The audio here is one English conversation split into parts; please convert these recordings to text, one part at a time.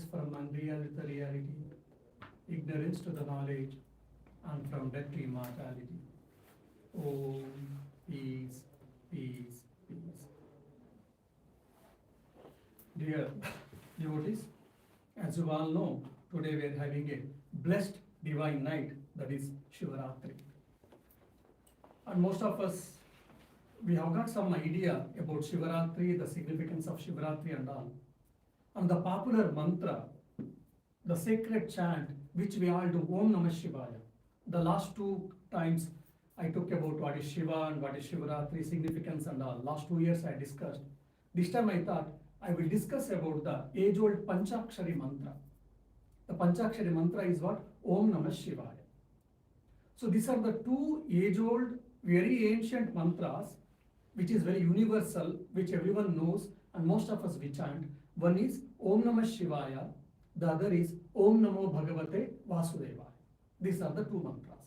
changes from unreal to reality, ignorance to the knowledge, and from death to immortality. Om, peace, peace, peace. Dear devotees, as you all know, today we are having a blessed divine night, that is Shivaratri. And most of us, we have got some idea about Shivaratri, the significance of Shivaratri and all. And the popular mantra, the sacred chant, which we all do, Om Namah Shivaya. The last two times I took about what is Shiva and what is Shivaratri, significance and all. Last 2 years I discussed. This time I thought I will discuss about the age-old Panchakshari mantra. The Panchakshari mantra is what? Om Namah Shivaya. So these are the two age-old, very ancient mantras, which is very universal, which everyone knows, and most of us we chant. One is Om Namah Shivaya, the other is Om Namo Bhagavate Vasudevaya. These are the two mantras.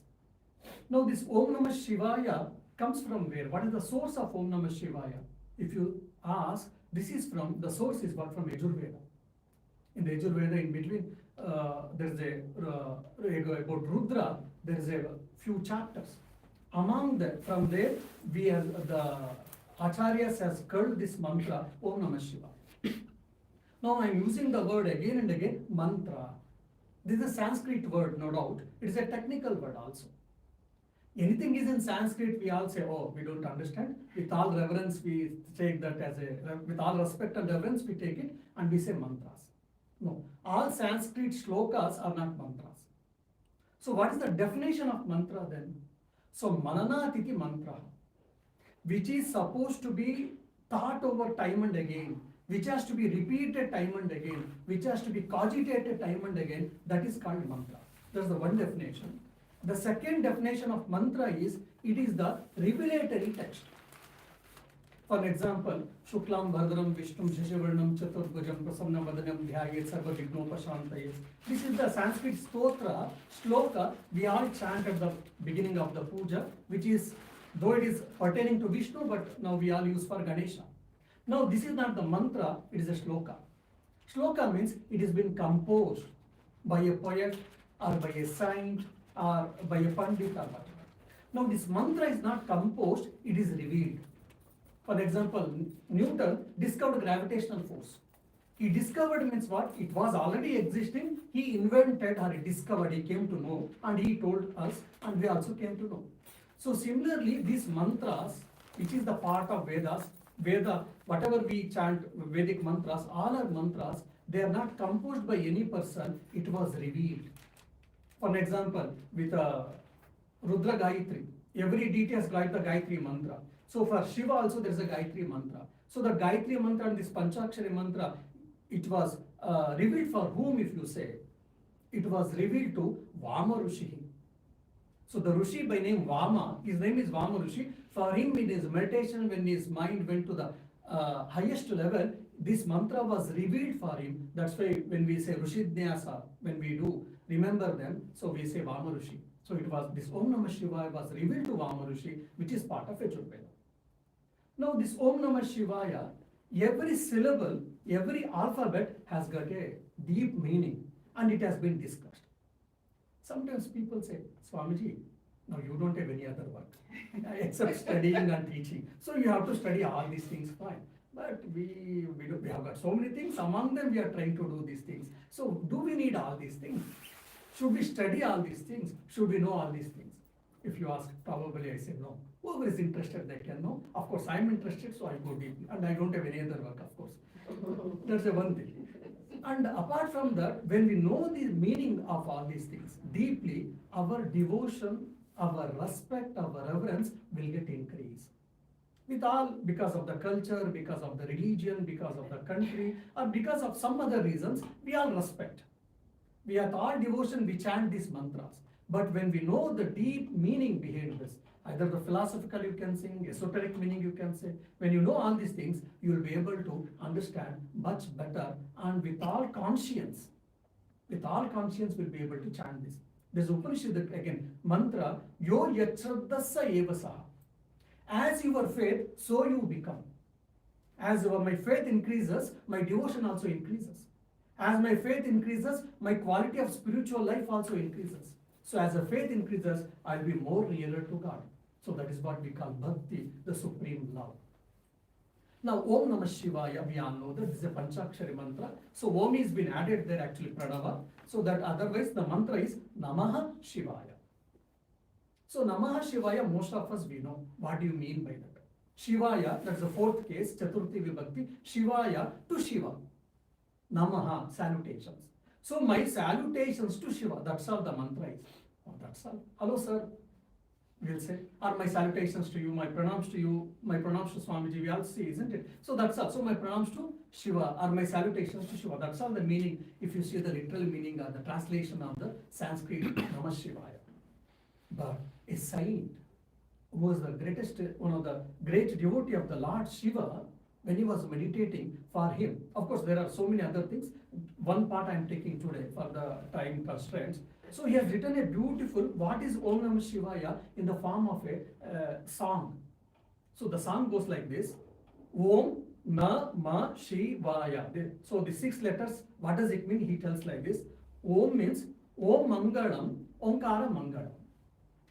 Now this Om Namah Shivaya comes from where? What is the source of Om Namah Shivaya? If you ask, this is from, the source is what? From Yajurveda. In the Yajurveda, in between, there's about Rudra, there is a few chapters. Among that, from there, we have, the Acharyas has culled this mantra, Om Namah Shivaya. Now I am using the word again and again, mantra. This is a Sanskrit word, no doubt. It is a technical word also. Anything is in Sanskrit, we all say, oh, we don't understand. With all reverence, we take that as a, with all respect and reverence, we take it and we say mantras. No, all Sanskrit shlokas are not mantras. So what is the definition of mantra then? So mananatiti mantra, which is supposed to be thought over time and again, which has to be repeated time and again, which has to be cogitated time and again, that is called mantra. That's the one definition. The second definition of mantra is, it is the revelatory text. For example, Shuklam Bhadram Vishnum Shashivarnam Chaturbhujam Prasamna Vadanam Dhyayet Sarva Vignopashantayet. This is the Sanskrit stotra, shloka, we all chant at the beginning of the puja, which is, though it is pertaining to Vishnu, but now we all use for Ganesha. Now this is not the mantra, it is a shloka. Shloka means it has been composed by a poet or by a saint or by a pandit or whatever. Now this mantra is not composed, it is revealed. For example, Newton discovered gravitational force. He discovered means what? It was already existing, he invented or he discovered, he came to know, and he told us, and we also came to know. So similarly, these mantras, which is the part of Vedas, Veda, whatever we chant, Vedic mantras, all are mantras, they are not composed by any person, it was revealed. For example, with Rudra Gayatri, every deity has got the Gayatri mantra. So for Shiva also there is a Gayatri mantra. So the Gayatri mantra and this Panchakshari mantra, it was revealed for whom, if you say? It was revealed to Vama Rishi. So the Rishi by name Vama, his name is Vama Rishi. For him in his meditation, when his mind went to the highest level, this mantra was revealed for him. That's why when we say Rishidnyasa, when we do remember them, so we say Vama Rishi. So it was, this Om Namah Shivaya was revealed to Vama Rishi, which is part of Yajurveda. Now this Om Namah Shivaya, every syllable, every alphabet has got a deep meaning and it has been discussed. Sometimes people say, Swamiji, now you don't have any other work except studying and teaching. So you have to study all these things, fine. But we have got so many things, among them we are trying to do these things. So do we need all these things? Should we study all these things? Should we know all these things? If you ask, probably I say no. Whoever is interested, they can know. Of course, I am interested, so I go deeply. And I don't have any other work, of course. That's the one thing. And apart from that, when we know the meaning of all these things deeply, our devotion, our respect, our reverence will get increased. With all, because of the culture, because of the religion, because of the country, or because of some other reasons, we all respect. We have all devotion, we chant these mantras. But when we know the deep meaning behind this, either the philosophical you can sing, esoteric meaning you can say, when you know all these things, you will be able to understand much better, and with all conscience we'll be able to chant this. There's Upanishad again, mantra, yo yachradasa evasa. As your faith, so you become. As my faith increases, my devotion also increases. As my faith increases, my quality of spiritual life also increases. So as the faith increases, I'll be more nearer to God. So that is what we call bhakti, the supreme love. Now, Om Namah Shivaya, we all know that this is a Panchakshari mantra. So Om is been added there, actually Pranava. So that otherwise the mantra is Namaha Shivaya. So Namaha Shivaya, most of us we know. What do you mean by that? Shivaya, that's the fourth case, Chaturthi Vibhakti. Shivaya to Shiva. Namaha, salutations. So my salutations to Shiva, that's all the mantra is. Oh, that's all. Hello, sir. We'll say, or my salutations to you, my pranams to you, my pranams to Swamiji, we all see, isn't it? So that's all. So my pranams to Shiva, or my salutations to Shiva. That's all the meaning, if you see the literal meaning or the translation of the Sanskrit Namah Shivaya. But a saint who was the greatest, one of the great devotee of the Lord Shiva, when he was meditating for him, of course there are so many other things. One part I am taking today for the time constraints. So he has written a beautiful, what is Om Namah Shivaya, in the form of a song. So the song goes like this: Om Namah Shivaya. So the 6 letters, what does it mean? He tells like this. Om means Om Mangalam, Omkara Mangalam.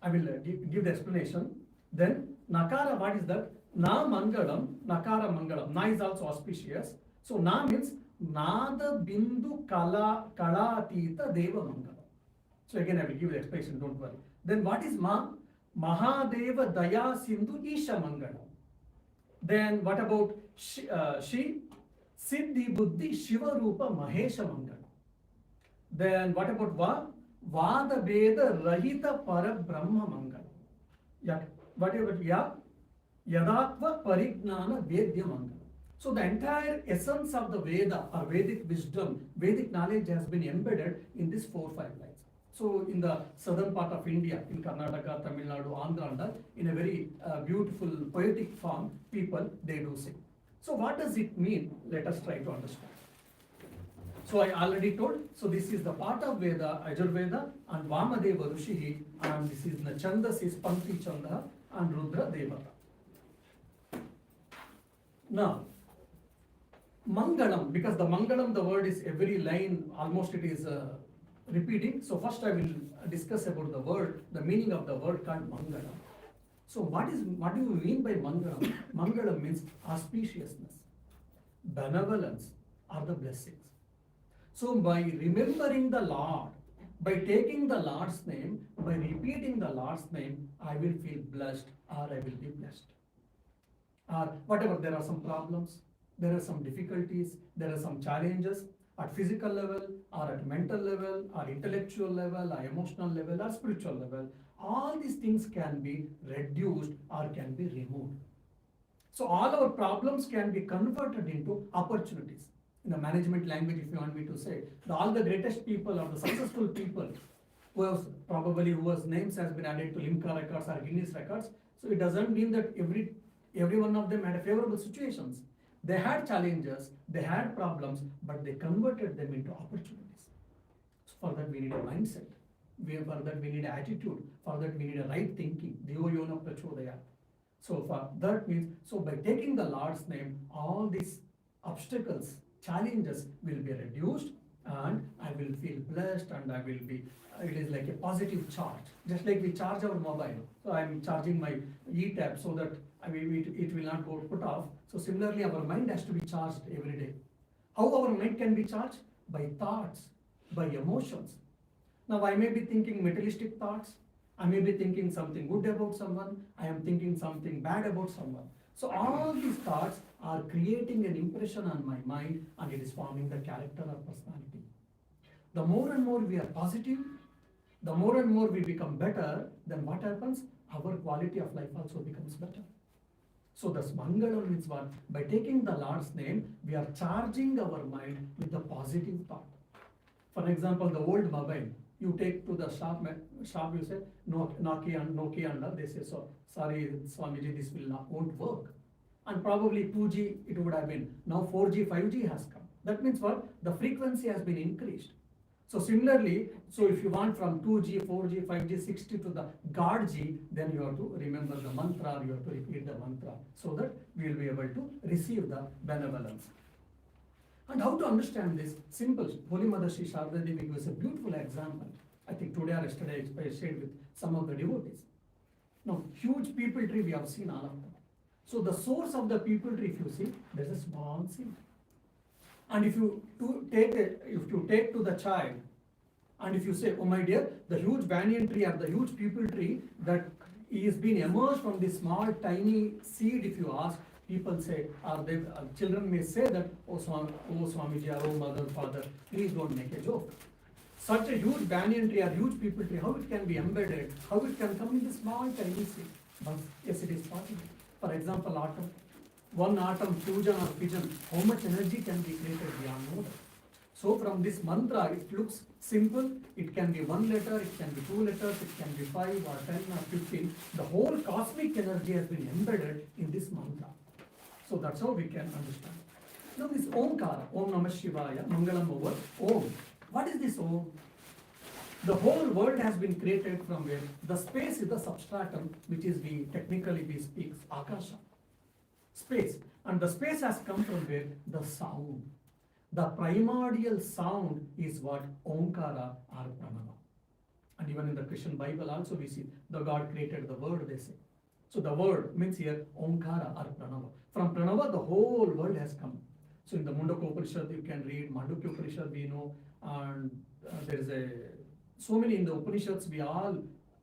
I will give the explanation. Then Nakara, what is that? Na Mangalam, Nakara Mangalam. Na is also auspicious. So Na means Nada Bindu Kalatita Deva Mangalam. So again I will give the explanation, don't worry. Then what is Ma? Mahadeva Daya Sindhu Isha Mangalam. Then what about Shi? Siddhi Buddhi Shiva Rupa Mahesha Mangalam. Then what about Va? Vada Veda Rahita Para Brahma Mangalam. Yeah. What about Ya? Yadatva Parignana Vedya Mangalam. So the entire essence of the Veda or Vedic wisdom, Vedic knowledge has been embedded in these 4-5 lines. So in the southern part of India, in Karnataka, Tamil Nadu, Andhra, in a very beautiful poetic form, people, they do sing. So what does it mean? Let us try to understand. So I already told, so this is the part of Veda, Ajurveda, and Vamadeva Rishihi, and this is the Chandas is Panti Chanda, and Rudra Devata. Now, Mangalam, because the Mangalam, the word is every line, almost it is repeating. So first I will discuss about the word, the meaning of the word called Mangalam. So what do you mean by Mangalam? Mangalam means auspiciousness, benevolence, or the blessings. So by remembering the Lord, by taking the Lord's name, by repeating the Lord's name, I will feel blessed or I will be blessed. Or whatever, there are some problems, there are some difficulties, there are some challenges at physical level or at mental level or intellectual level or emotional level or spiritual level. All these things can be reduced or can be removed. So all our problems can be converted into opportunities. In the management language, if you want me to say, all the greatest people or the successful people whose names has been added to Limca records or Guinness records. So it doesn't mean that every one of them had favorable situations. They had challenges, they had problems, but they converted them into opportunities. So for that we need a mindset. For that we need an attitude. For that we need a right thinking. So for that means, so by taking the Lord's name, all these obstacles, challenges will be reduced, and I will feel blessed, and I will be, it is like a positive charge. Just like we charge our mobile. So I am charging my e-tab so that it will not go put off. So similarly, our mind has to be charged every day. How our mind can be charged? By thoughts, by emotions. Now I may be thinking materialistic thoughts. I may be thinking something good about someone. I am thinking something bad about someone. So all these thoughts are creating an impression on my mind, and it is forming the character or personality. The more and more we are positive, the more and more we become better, then what happens? Our quality of life also becomes better. So this Mangalam means what? By taking the Lord's name, we are charging our mind with the positive thought. For example, the old mobile, you take to the shop, you say, Nokia and they say, so sorry Swamiji, this won't work. And probably 2G it would have been. Now 4G, 5G has come. That means what? The frequency has been increased. So similarly, so if you want from 2G, 4G, 5G, 60 to the God G, then you have to remember the mantra, or you have to repeat the mantra, so that we will be able to receive the benevolence. And how to understand this? Simple. Holy Mother Sri Sharda Devi gives a beautiful example. I think today or yesterday I shared with some of the devotees. Now, huge people tree, we have seen all of them. So the source of the people tree, if you see, there's a small seed. And if you take to the child, and if you say, oh my dear, the huge banyan tree or the huge people tree that is being emerged from this small tiny seed, if you ask, people say, children may say that, oh Swamiji, or oh mother, father, please don't make a joke. Such a huge banyan tree or huge people tree, how it can be embedded, how it can come in this small tiny seed? But yes, it is possible. For example, atom. One atom, fusion or fission, how much energy can be created beyond know that. So from this mantra, it looks simple. It can be 1 letter, it can be 2 letters, it can be 5 or 10 or 15. The whole cosmic energy has been embedded in this mantra. So that's how we can understand. Now this Omkara, Om Namah Shivaya, Mangalam over Om. What is this Om? The whole world has been created from where? The space is the substratum, which is technically we speak Akasha. Space. And the space has come from where? The sound. The primordial sound is what? Omkara or Pranava. And even in the Christian Bible also we see the God created the word, they say. So the word means here Omkara or Pranava. From Pranava the whole world has come. So in the Mundaka Upanishad you can read, Mandukya Upanishad we know, and there is so many in the Upanishads we all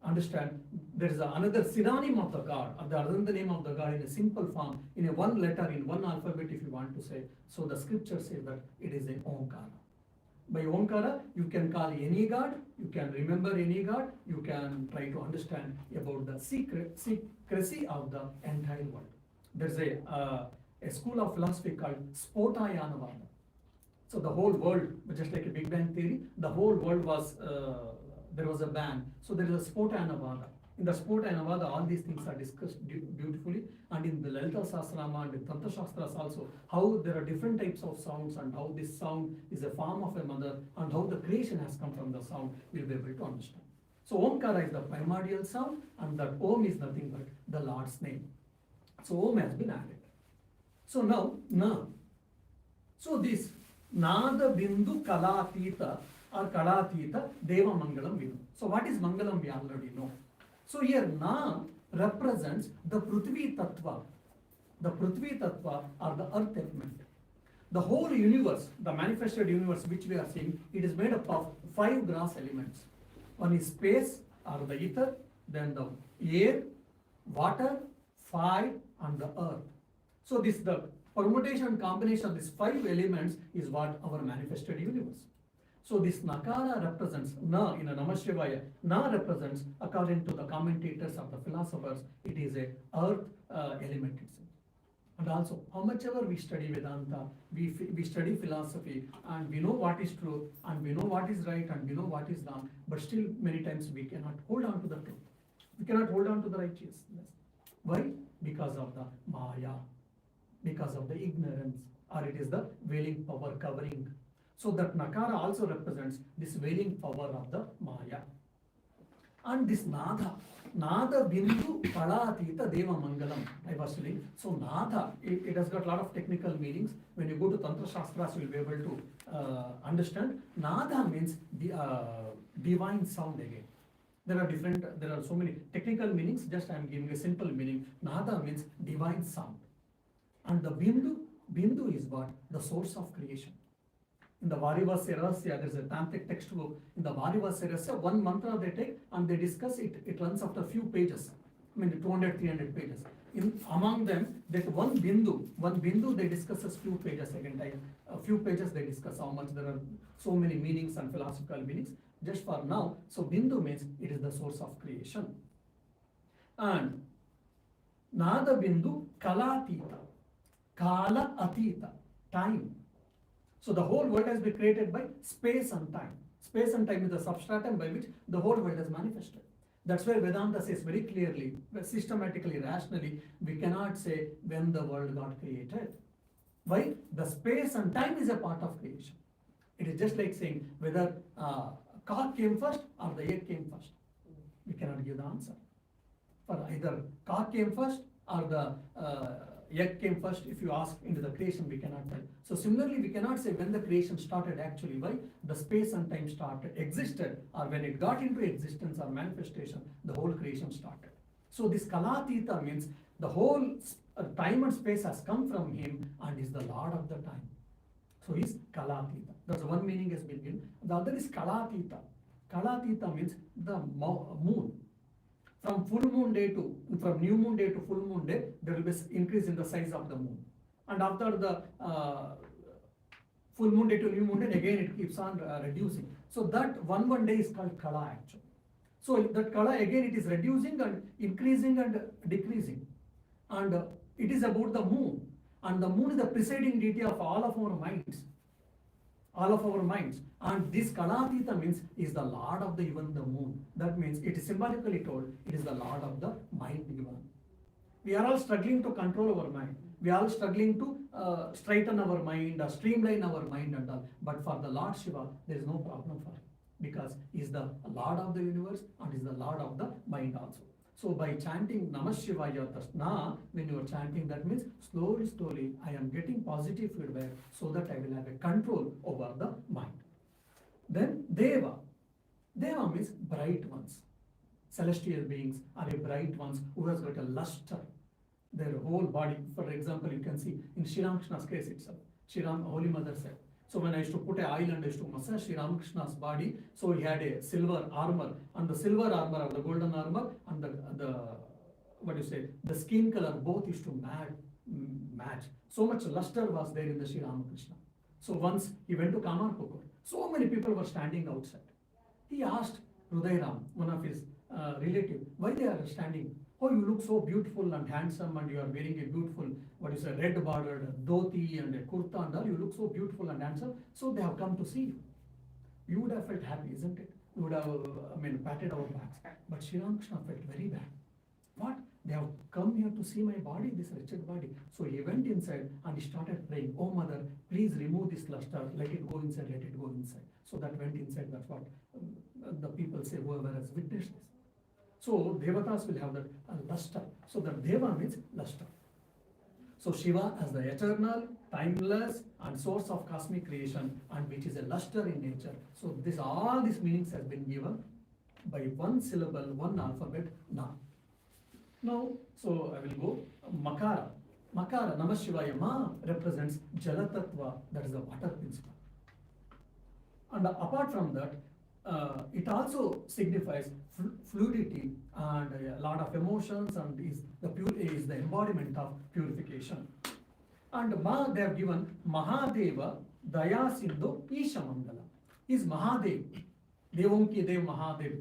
understand. There is another synonym of the God, or the other name of the God in a simple form, in a one letter, in one alphabet if you want to say. So the scripture says that it is a Omkara. By Omkara, you can call any God, you can remember any God, you can try to understand about the secrecy of the entire world. There's a school of philosophy called Spotayanavada. So the whole world, just like a Big Bang theory, the whole world was, there was a bang. So there is a Spotayanavada. In the Spotayanavada, all these things are discussed beautifully. And in the Lalita Sahasrama and in Tantra Shastras also, how there are different types of sounds and how this sound is a form of a mother and how the creation has come from the sound, we'll be able to understand. So Omkara is the primordial sound and that Om is nothing but the Lord's name. So Om has been added. So now, Na. So this Nada Bindu Kalatita or Kalatita Deva Mangalam Bindu. So what is Mangalam we already know. So here Na represents the Prithvi Tattva. The Prithvi Tattva or the earth element. The whole universe, the manifested universe which we are seeing, it is made up of 5 gross elements. One is space or the ether, then the air, water, fire and the earth. So the permutation and combination of these 5 elements is what our manifested universe. So this Nakara represents, Na in a Namah Shivaya, Na represents, according to the commentators of the philosophers, it is a earth element itself. And also, how much ever we study Vedanta, we study philosophy, and we know what is true, and we know what is right, and we know what is wrong, but still many times we cannot hold on to the truth. We cannot hold on to the righteousness. Why? Because of the Maya, because of the ignorance, or it is the veiling power covering. So that Nakara also represents this veiling power of the Maya. And this Nada Bindu Kalatita Deva Mangalam, I was telling. So Nada, it has got a lot of technical meanings. When you go to Tantra Shastras, you will be able to understand. Nada means the divine sound again. There are so many technical meanings, just I am giving a simple meaning. Nada means divine sound. And the Bindu is what? The source of creation. In the Varivasya Rahasya, there is a tantric textbook. In the Varivasya Rahasya, one mantra they take and they discuss it. It runs after a few pages. I mean 200, 300 pages. Among them, that one bindu they discuss a few pages again. A few pages they discuss how much there are so many meanings and philosophical meanings. Just for now, so bindu means it is the source of creation. And Nada Bindu Kalatita, Kala Atita, time. So the whole world has been created by space and time. Space and time is the substratum by which the whole world has manifested. That's why Vedanta says very clearly, systematically, rationally, we cannot say when the world got created. Why? The space and time is a part of creation. It is just like saying whether cock came first or the egg came first. We cannot give the answer. For either cock came first or the egg came first, if you ask into the creation, we cannot tell. So similarly, we cannot say when the creation started actually. Why? The space and time started, existed, or when it got into existence or manifestation, the whole creation started. So this Kalatita means the whole time and space has come from him and is the Lord of the time. So he's Kalatita. That's one meaning has been given. The other is Kalatita. Kalatita means the moon. From new moon day to full moon day, there will be increase in the size of the moon. And after the full moon day to new moon day, again it keeps on reducing. So that one day is called Kala actually. So that Kala again it is reducing and increasing and decreasing. And it is about the moon. And the moon is the presiding deity of all of our minds. All of our minds. And this Kalatita means is the Lord of the even the moon. That means it is symbolically told it is the Lord of the mind even. We are all struggling to control our mind. We are all struggling to straighten our mind, streamline our mind and all. But for the Lord Shiva, there is no problem for him. Because he is the Lord of the universe and is the Lord of the mind also. So by chanting Namah Shivaya Tasna, when you are chanting, that means slowly, I am getting positive feedback so that I will have a control over the mind. Then Deva. Deva means bright ones. Celestial beings are a bright ones who has got a luster. Their whole body, for example, you can see in Sri Ramakrishna's case itself. Sri Ram, Holy Mother said, so when I used to put a oil and I used to massage Sri Ramakrishna's body, so he had a silver armor, and the silver armor or the golden armor and the skin color both used to match. So much luster was there in the Sri Ramakrishna. So once he went to Kamarpukur, so many people were standing outside. He asked Hridayram, one of his relatives, why they are standing? Oh, you look so beautiful and handsome, and you are wearing a beautiful, red bordered dhoti and a kurta and all. You look so beautiful and handsome. So they have come to see you. You would have felt happy, isn't it? You would have, patted our backs. But Sri Ramakrishna felt very bad. What? They have come here to see my body, this wretched body. So he went inside and he started praying, oh mother, please remove this luster, let it go inside, let it go inside. So that went inside, that's what the people say, whoever has witnessed this. So Devatas will have that luster. So that Deva means luster. So Shiva as the eternal, timeless and source of cosmic creation, and which is a luster in nature. So all these meanings has been given by one syllable, one alphabet, Na. Now, so I will go Makara. Makara, Namah Shivaya, Ma represents Jalatattva, that is the water principle. And apart from that, it also signifies fluidity and a lot of emotions, and is the embodiment of purification. And Ma, they have given Mahadeva Daya Sindhu Isha Mangala. Is Mahadev. Devam Ki Dev Mahadev.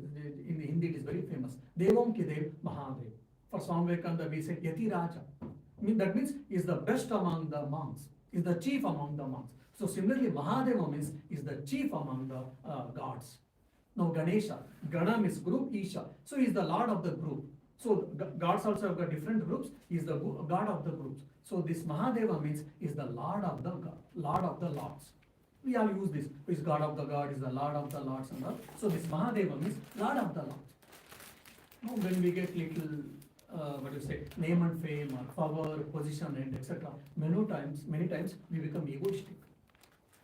In Hindi it is very famous. Devam Ki Dev Mahadev. For Swami Vivekananda we said Yati Raja. That means is the best among the monks, is the chief among the monks. So similarly, Mahadeva means is the chief among the gods. Now Ganesha, Gana means group, Isha. So he is the lord of the group. So gods also have got different groups. He is the god of the groups. So this Mahadeva means is the lord of the lords. We all use this. Is god of the god, is the lord of the lords and all. So this Mahadeva means lord of the lords. Now when we get little name and fame or power, position and etc. Many times we become egoistic.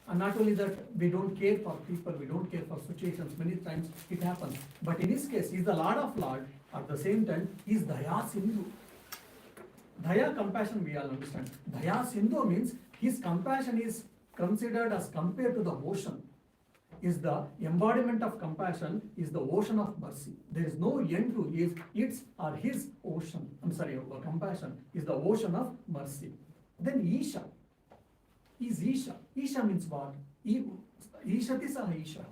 And not only that, we don't care for people, we don't care for situations. Many times it happens. But in his case, he is the Lord of Lords. At the same time, he is Daya Sindhu. Daya, compassion, we all understand. Daya Sindhu means his compassion is considered as compared to the ocean. Is the embodiment of compassion is the ocean of mercy. There is no end to his ocean. Compassion is the ocean of mercy. Then Isha. Is Isha. Isha means what? Ishati Saha Isha.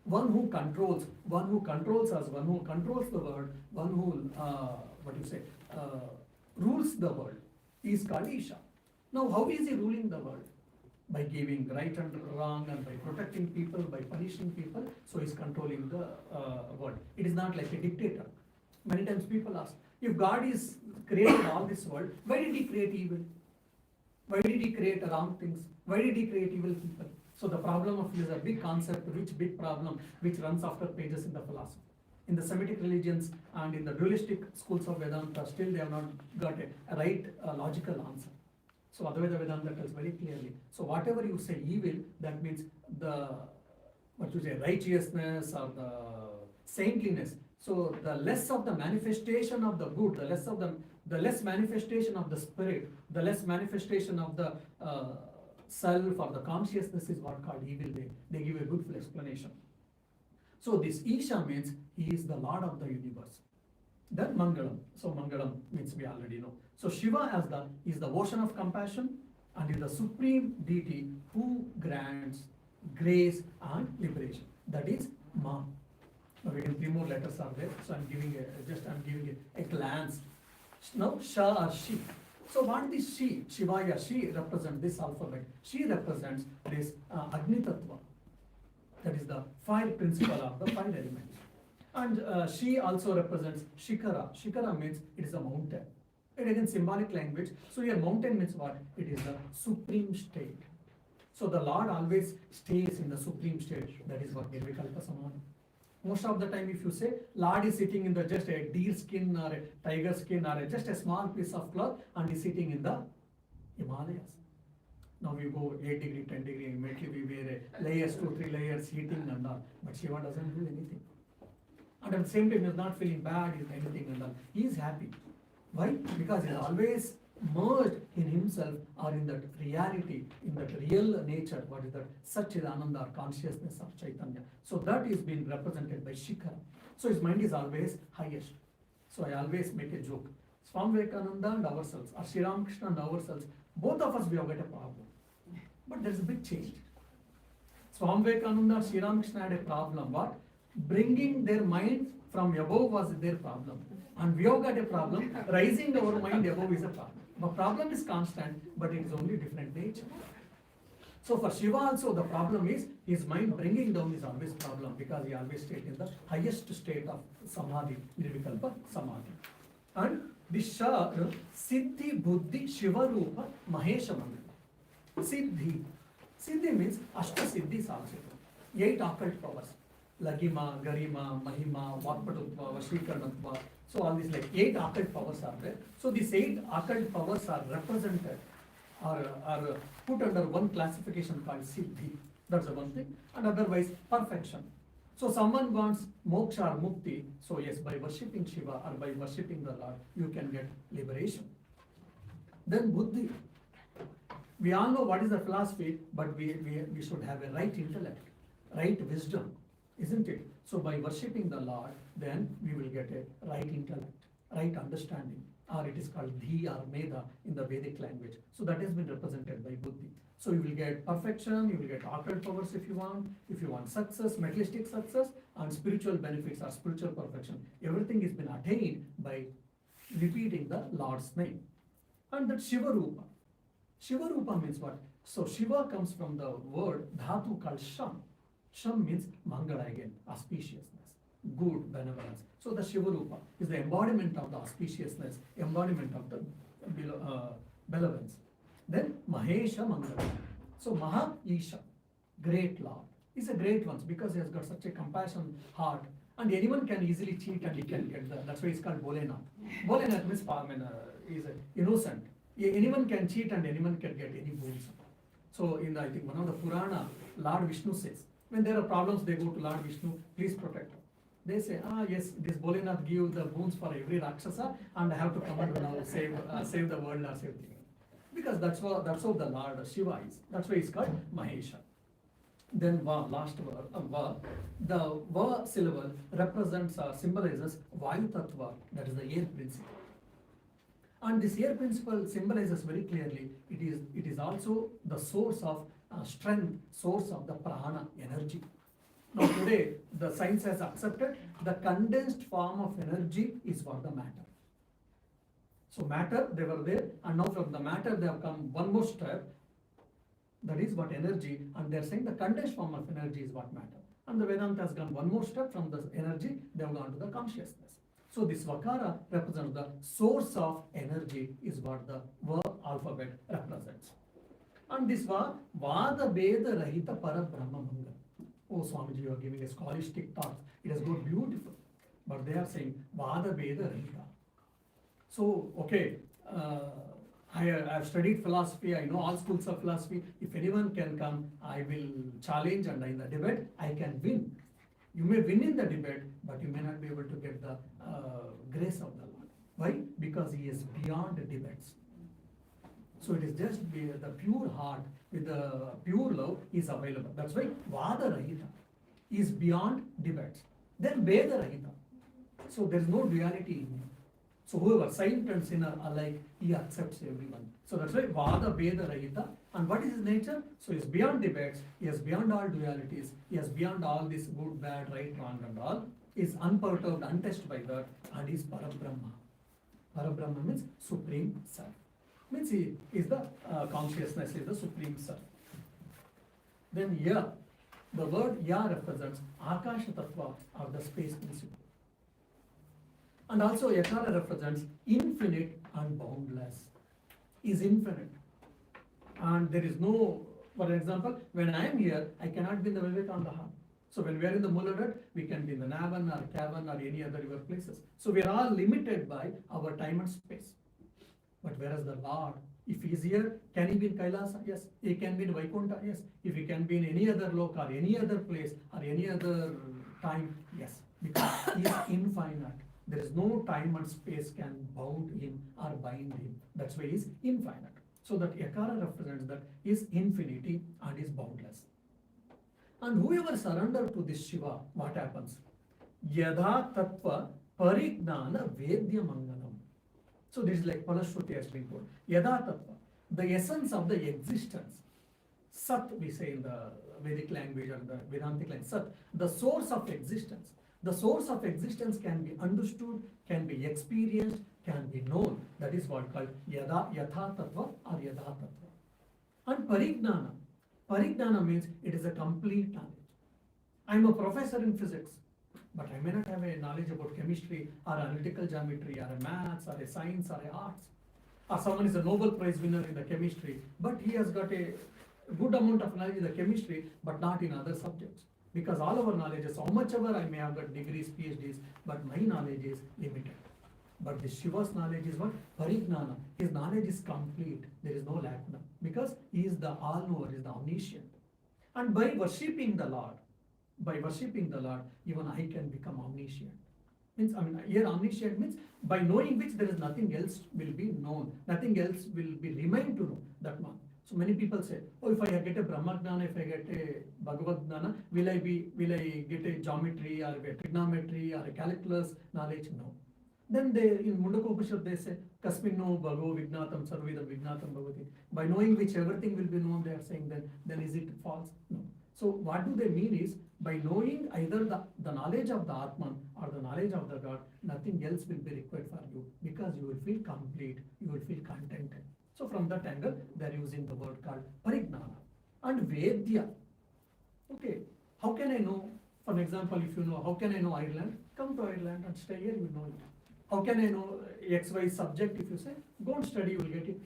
One who controls us, one who controls the world, one who, rules the world, is called Isha. Now, how is he ruling the world? By giving right and wrong, and by protecting people, by punishing people, so he's controlling the world. It is not like a dictator. Many times people ask, if God is creating all this world, why did he create evil? Why did he create wrong things? Why did he create evil people? So the problem of is a big concept, big problem, which runs after pages in the philosophy. In the Semitic religions and in the dualistic schools of Vedanta, still they have not got a right logical answer. So Advaita Vedanta tells very clearly. So whatever you say evil, that means the, what you say, righteousness or the saintliness. So the less of the manifestation of the good, the less manifestation of the spirit, the less manifestation of the self or the consciousness is what called evil. They give a beautiful explanation. So this Isha means he is the Lord of the universe. Then Mangalam. So Mangalam means we already know. So Shiva is the ocean of compassion and is the supreme deity who grants grace and liberation. That is Ma. Now again, 3 more letters are there. So I'm giving a glance. Now Sha or Shi. So what is She? Shivaya, she represents this alphabet. She represents this Agni Tattva. That is the fire principle of the 5 elements. And she also represents Shikara. Shikara means it is a mountain. It is in symbolic language. So here mountain means what? It is the supreme state. So the Lord always stays in the supreme state. That is what Nirvikalpa Samadhi. Most of the time if you say Lord is sitting in the just a deer skin or a tiger skin or just a small piece of cloth and is sitting in the Himalayas. Now we go 8 degree, 10 degree, immediately we wear layers, 2, 3 layers, heating and all. But Shiva doesn't do anything. And at the same time, he is not feeling bad, he is anything and all. He is happy. Why? Because he is always merged in himself or in that reality, in that real nature. What is that? Satchidananda or consciousness of Chaitanya. So that is being represented by Shikara. So his mind is always highest. So I always make a joke. Swami Vivekananda and ourselves, or Sri Ramakrishna and ourselves, both of us we have got a problem. But there is a big change. Swami Vivekananda and Sri Ramakrishna had a problem. What? Bringing their mind from above was their problem. And we have got a problem. Rising our mind above is a problem. The problem is constant, but it is only different nature. So for Shiva also the problem is his mind bringing down is always problem because he always stays in the highest state of Samadhi, Nirvikalpa Samadhi. And this Sha, Siddhi, Buddhi, Shiva Rupa, Mahesha Mandala. Siddhi. Siddhi means Ashta Siddhis also. 8 occult powers. Lagima, Garima, Mahima, Vakpatutva, Vashikaranatva. So all these like 8 occult powers are there. So these 8 occult powers are represented or are put under one classification called Siddhi. That's the one thing. And otherwise perfection. So someone wants moksha or mukti. So yes, by worshipping Shiva or by worshipping the Lord, you can get liberation. Then Buddhi. We all know what is the philosophy, but we should have a right intellect, right wisdom, isn't it? So by worshipping the Lord, then we will get a right intellect, right understanding, or it is called Dhi or Meda in the Vedic language. So that has been represented by Buddhi. So you will get perfection, you will get occult powers if you want success, materialistic success, and spiritual benefits or spiritual perfection. Everything has been attained by repeating the Lord's name. And that Shiva Rupa. Shiva Rupa means what? So Shiva comes from the word Dhatu called Sham. Sham means Mangala again, auspiciousness, good, benevolence. So the Shiva Rupa is the embodiment of the auspiciousness, embodiment of the benevolence. Then Mahesha Mangala. So Maha Isha, great Lord. He's a great one because he has got such a compassion heart. And anyone can easily cheat and he can get that. That's why he's called Bholenath. Bholenath means he's innocent. Anyone can cheat and anyone can get any boons. So in I think one of the Purana, Lord Vishnu says, when there are problems, they go to Lord Vishnu, please protect them. They say, yes, this Bholenath give the boons for every Rakshasa and I have to come and now save the world or save the world. Because that's how the Lord Shiva is. That's why he's called Mahesha. Then Va, last word, Va. The Va syllable represents or symbolizes Vayu Tattva, that is the air principle. And this air principle symbolizes very clearly, it is also the source of strength, source of the prana, energy. Now today, the science has accepted the condensed form of energy is for the matter. So matter, they were there, and now from the matter they have come one more step, that is what energy, and they are saying the condensed form of energy is what matter. And the Vedanta has gone one more step from the energy, they have gone to the consciousness. So this Vakara represents the source of energy is what the Va alphabet represents. And this Va, Vada Veda Rahita Para Brahma Manga. Oh Swamiji, you are giving a scholastic thought. It has got beautiful. But they are saying Vada Veda Rahita. So, okay, I have studied philosophy, I know all schools of philosophy. If anyone can come, I will challenge, and in the debate, I can win. You may win in the debate, but you may not be able to get the grace of the Lord. Why? Because he is beyond debates. So it is just the pure heart with the pure love is available. That's why Vada Rahita is beyond debates. Then Veda Rahita. So there is no duality in him. So whoever, saint and sinner alike, he accepts everyone. So that's why Vada Veda Rahita. And what is his nature? So he is beyond debates, he is beyond all dualities, he is beyond all this good, bad, right, wrong and all. He is unperturbed, untouched by that, and he is Parabrahma. Parabrahma means Supreme Self. Means he is the consciousness, is the Supreme Self. Then Ya, the word Ya represents Akasha Tattva or the space principle. And also Yakara represents infinite and boundless. Is infinite. And there is no, for example, when I am here, I cannot be in the Vivekananda. So when we are in the Muladhat, we can be in the Navan or Cavan or any other river places. So we are all limited by our time and space. But whereas the Lord, if he is here, can he be in Kailasa? Yes. He can be in Vaikuntha? Yes. If he can be in any other loka or any other place or any other time? Yes. Because he is infinite. There is no time and space can bound him or bind him. That's why he is infinite. So that Yakara represents that is infinity and is boundless. And whoever surrender to this Shiva, what happens? Yadha Tattva Parignana Vedya Mangalam. So this is like Palashruti has been told. Yadha Tattva, the essence of the existence. Sat, we say in the Vedic language or the Vedantic language, Sat, the source of existence. The source of existence can be understood, can be experienced, can be known. That is what called Yatha Tattva or Yadha Tattva. And Parignana. Parignana means it is a complete knowledge. I am a professor in physics, but I may not have a knowledge about chemistry or analytical geometry or a maths or a science or a arts. Or someone is a Nobel Prize winner in the chemistry, but he has got a good amount of knowledge in the chemistry, but not in other subjects. Because all our knowledge is, how much ever I may have got degrees, PhDs, but my knowledge is limited. But the Shiva's knowledge is what? Parignana. His knowledge is complete. There is no lacuna. Because he is the all-knower, he is the omniscient. And by worshipping the Lord, even I can become omniscient. Means, here omniscient means by knowing which there is nothing else will be known. Nothing else will be remain to know. That one. So many people say, oh, if I get a Brahma Gnana, if I get a Bhagavad Gnana, will I get a geometry or a trigonometry or a calculus knowledge? No. Then they, in Mundaka Upanishad, they say, Kasmino Bhagav Vignatam Sarvedam Vignatam Bhavati. By knowing which everything will be known, they are saying then is it false? No. So what do they mean is, by knowing either the knowledge of the Atman or the knowledge of the God, nothing else will be required for you, because you will feel complete, you will feel contented. So from that angle, they are using the word called Parignana. And Vedya. Okay, how can I know? For example, if you know, how can I know Ireland? Come to Ireland and stay here, you know it. How can I know XY subject? If you say, go and study, you will get it.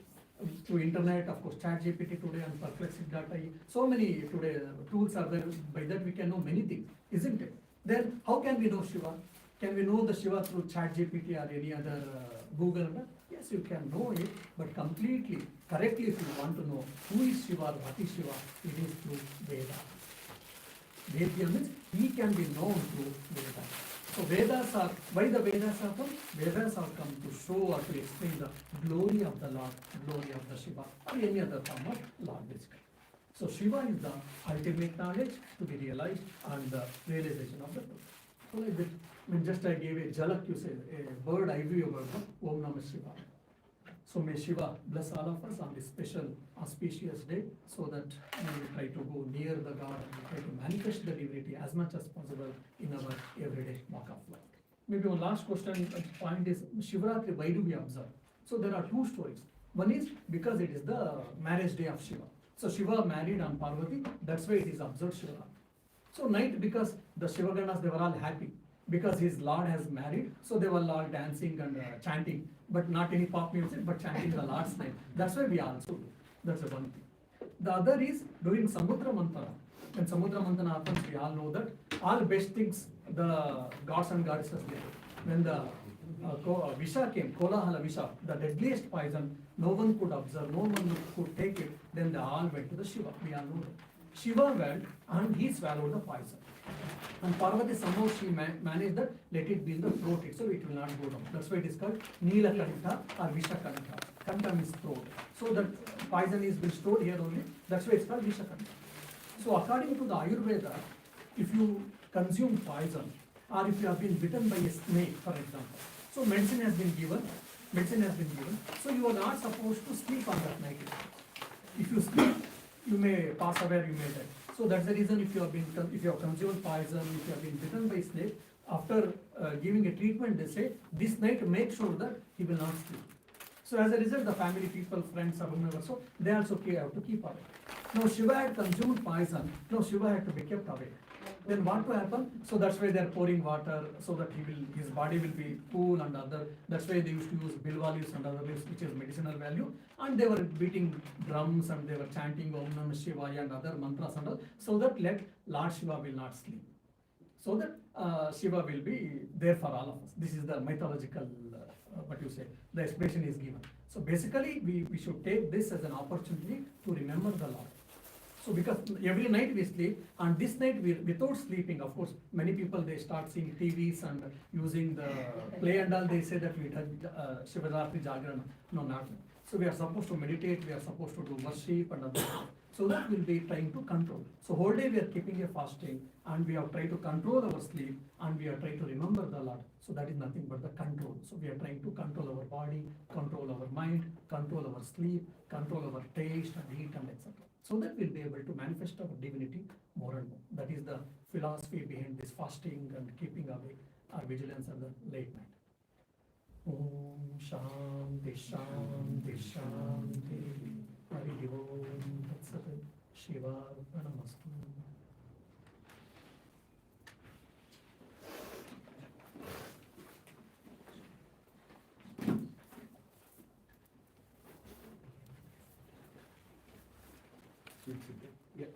Through internet, of course, ChatGPT today and Perplexity.ie. So many today tools are there. By that we can know many things, isn't it? Then how can we know Shiva? Can we know the Shiva through ChatGPT or any other Google? Yes, you can know it, but completely, correctly, if you want to know who is Shiva, what is Shiva, it is through Veda. Vedya means he can be known through Veda. So Vedas are, why the Vedas are come? Vedas are come to show or to explain the glory of the Lord, glory of the Shiva, or any other form of Lord basically. So Shiva is the ultimate knowledge to be realized and the realization of the truth. So like that, just I gave a jalak, you say, a bird eye view about the Om Namah Shiva. So may Shiva bless all of us on this special auspicious day, so that we will try to go near the God and try to manifest the divinity as much as possible in our everyday walk of life. Maybe one last question, point is Shivaratri, why do we observe? So there are two stories. One is because it is the marriage day of Shiva. So Shiva married on Parvati, that's why it is observed Shivaratri. So night, because the Shivaganas, they were all happy because his Lord has married, so they were all dancing and chanting, but not any pop music, but chanting the Lord's name. That's why we also do. That's the one thing. The other is during Samudra Mantana. When Samudra Mantana happens, we all know that all best things the gods and goddesses did. When the Visha came, Kolahala Visha, the deadliest poison, no one could observe, no one could take it, then they all went to the Shiva, we all know that. Shiva went and he swallowed the poison. And Parvati somehow she managed that, let it be in the throat itself, it will not go down. That's why it is called Neela Kantha or Visha Kantha. Kantha means throat. So that poison is been stored here only, that's why it's called Visha Kantha. So according to the Ayurveda, if you consume poison or if you have been bitten by a snake, for example, so medicine has been given, so you are not supposed to sleep on that night. If you sleep, you may pass away, you may die. So that's the reason if you have consumed poison, if you have been bitten by a snake, after giving a treatment, they say, this night make sure that he will not sleep. So as a result, the family, people, friends, whomever, so they also have to keep away. Now Shiva had consumed poison, now Shiva had to be kept away. Then what will happen? So that's why they are pouring water so that his body will be cool and other. That's why they used to use bilva leaves and other leaves, which is medicinal value. And they were beating drums and they were chanting Om Namah Shivaya and other mantras and all, so that Lord Shiva will not sleep. So that Shiva will be there for all of us. This is the mythological, the explanation is given. So basically, we should take this as an opportunity to remember the Lord. So because every night we sleep, and this night without sleeping, of course, many people they start seeing TVs and using the play and all, they say that we did Shivaratri Jagrana. No, not. So we are supposed to meditate, we are supposed to do worship and other. So that we'll be trying to control. So whole day we are keeping a fasting and we are trying to control our sleep and we are trying to remember the Lord. So that is nothing but the control. So we are trying to control our body, control our mind, control our sleep, control our taste and eat and etc. So that we'll be able to manifest our divinity more and more. That is the philosophy behind this fasting and keeping awake our vigilance at the late night. Om Shanti Shanti Shanti Hari Om Tat Sat Shiva Namastu. Yeah.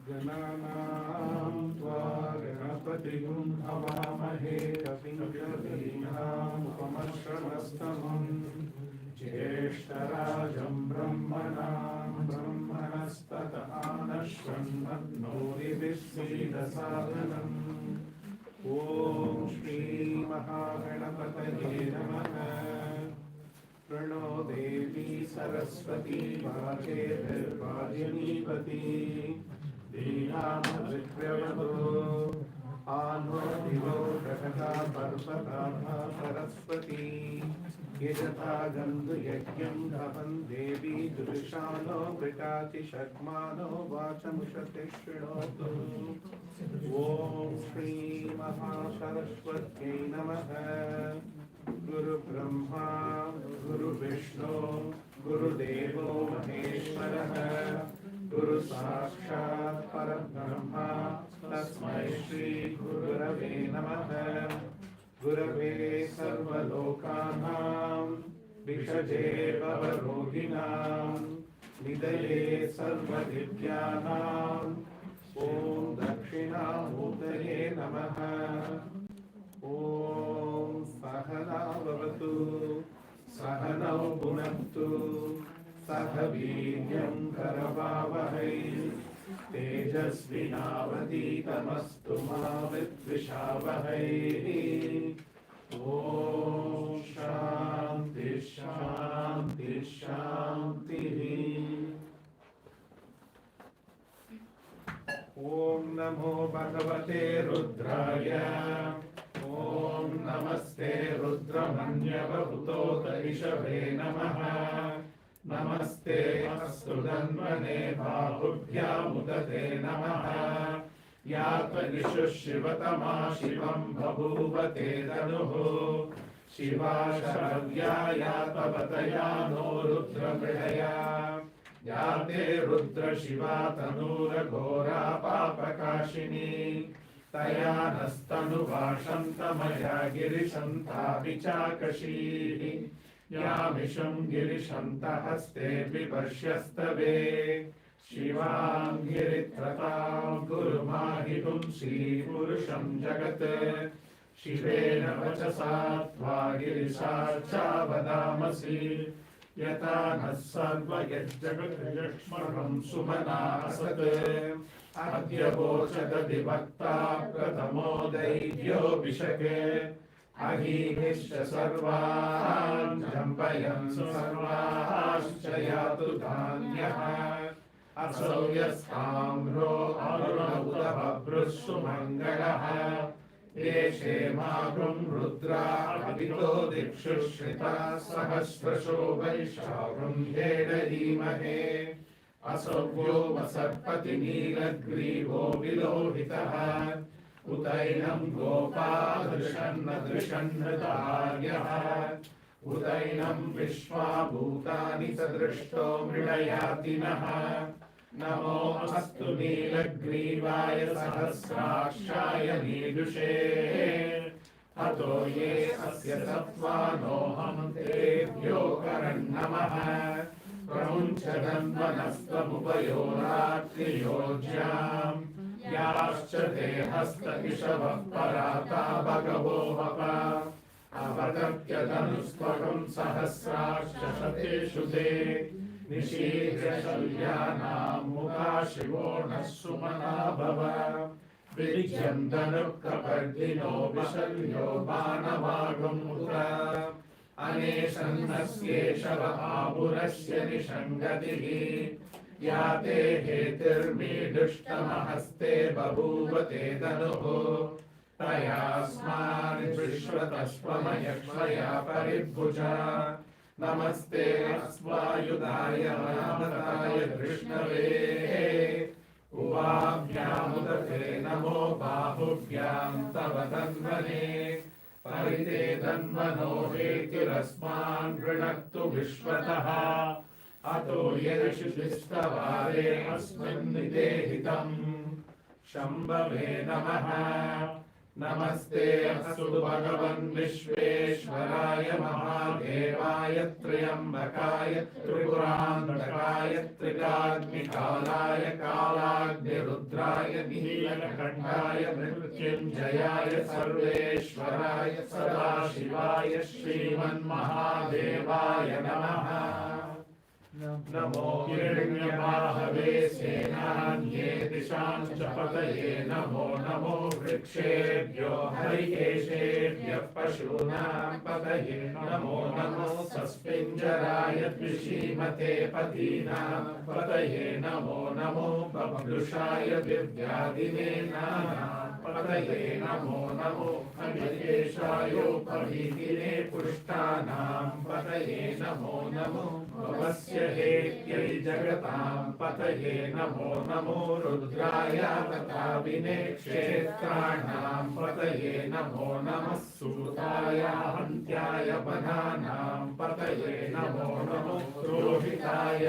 Gananam tva ganapatigun avamahe kavim kavimam upamashravastavam jyeshtarajam brahmanam brahmanastata anashvanmatnori visvidasadhanam. Om Shri Maha Shivaratri Namaha. Prano Devi Saraswati Vajevirvajyanipati Dhinama Vikrayavadu Ano Divo Prakata Parvataha Saraswati Yajata Gandhu Yagyam Dhavan Devi Durishano Vritati Shakmano Vachamushate Shrilotu. Om Shri Maha Shivaratri Namaha. Guru Brahma, Guru Vishnu, Guru Devo Maheshwaraha, Guru Sakshat Parabrahma, Tasmai Shri Gurave Namaha. Gurave Sarvalokanam, Vishaje Bhavaroginam, Nidaye Sarvadivyanam, Om Dakshinamurtaye Namaha. Om Sahana Bhavatu, Sahanau Bhunaktu, Sahaviryam Karavavahai, Tejasvinavaditamastu ma vidvishavahai. Om Shanti Shanti Shanti. Om Namo Bhagavate Rudraya. Om Namaste Rudramanyavahuto Ishave Namaha. Namaste Astudanmane Bahubhyamudate Namaha. Yata Nishu Shivatama Shivam Bhabhuvate Danuhu. Shiva Sharavya Yata Vataya No Rudra Pridaya. Yate Rudra Shiva Tanura Ghora Papakashini. Taya Nastanu Vashantamaya Girishanta Vichakashihi. यामिषं गिरिशन्तहस्ते विपर्श्यस्तवे शिवां गिरित्रतां गुरुमाहितुं श्रीपुरुषं जगत् शिवेन वचसा त्वा गिरिशाचा वदामसि यथा नः सर्वयज्जगद्यक्ष्महं सुमना असत् अद्य वोचदधिवक्ता प्रथमो दैव्यो विशके अहीनिश्च सर्वान् जम्पयन् सर्वाश्च यातु धान्यः असौ यस्ताम्रो अरुणौतभभ्रुः सुमङ्गलः येषे मागुं रुद्रा अभितो दिक्षु श्रिता सहस्रशो वैशाखं धीमहे असौ व्योमसर्पति नीलग्रीवो विलोहितः उदैनं गोपादृशन्नदृशन्नृतार्यः उदैनं विश्वाभूतानि स दृष्टो मृडयातिनः नमो अस्तु नीलग्रीवाय सहस्राक्षाय नीदुषे अतो ये अस्य सत्त्वानोऽहं तेभ्यो करन्नमः प्रमुञ्चदन्वनस्त्वमुपयोरात्रियोज्याम् याश्च ते हस्तकिशवः पराता भगवो वप अवतप्यधनुस्त्वकं सहस्राश्च शतेषु ते निशीर्य शल्यानां मुखा शिवो नः सुमना भव विज्यं धनुः कपर्दिनो विशल्यो बाणवागमुत अनेशन्नस्येषव आपुरस्य निषङ्गतिः या ते हेतिर्मीदुष्टमहस्ते बभूव ते धनुः तयास्मान् विश्वतस्त्वमयक्ष्मया परिभुजा नमस्ते अश्वायुधाय नामताय कृष्णवे उवाभ्यामुदते नमो बाहुभ्यां तव तन्वने परिते तन्वनो हेतिरस्मान् गृणक्तु विश्वतः अतो यदिशिस्तवारे अस्मिन् निदेहितम् शम्भवे नमः नमस्ते अस्तु भगवन् विश्वेश्वराय महादेवाय त्र्यम्बकाय त्रिपुरान्तकाय त्रिकाग्निकालाय कालाग्निरुद्राय नीलकण्ठाय मृत्युञ्जयाय सर्वेश्वराय सदाशिवाय श्रीमन्महादेवाय नमः नमो हिरण्यबाहवे सेनान्ये दिशां च पतये नमो नमो वृक्षेभ्यो हरिकेशेभ्यः पशूनां पतये नमो नमो सस्पिञ्जराय द्विषीमते पतीनां पतये नमो नमो बभ्रुषाय दिव्यादिने नानां पतये नमो नमो अनिकेशायोपवीतिने पुष्टानां पतये नमो नमो भवस्य हेत्यै जगतां पतये नमो नमो रुद्राय तथाविने क्षेत्राणां पतये नमो नमः सूताय हन्त्याय वनानां पतये नमो नमो रोहिताय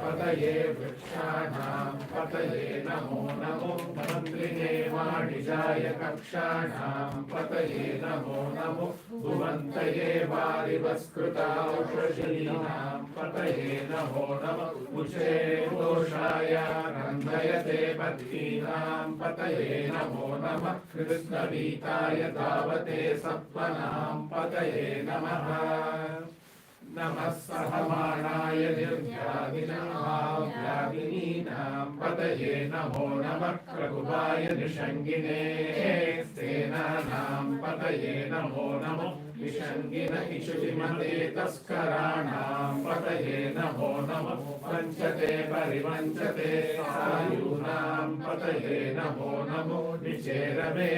पतये वृक्षाणां पतये नमो नमो मन्त्रिणे वाणिजाय कक्षाणां पतये नमो नमो भुवन्तये वारिवस्कृताौषधीनां पतये नमो नमः उचे दोषाय नन्दयते पत्नीनां पतये नमो नमः कृष्णवीताय धावते सत्त्वनां पतये नमः नमः सहमानाय निर्व्याधिनां पतये नमो नमः प्रकुभाय निषङ्गिने सेनानां पतये नमो नमः विषङ्गिन इषुतिमते तस्कराणां पतये नमो नमः वञ्चते परिवञ्चते सायूनां पतये नमो नमो निचेरवे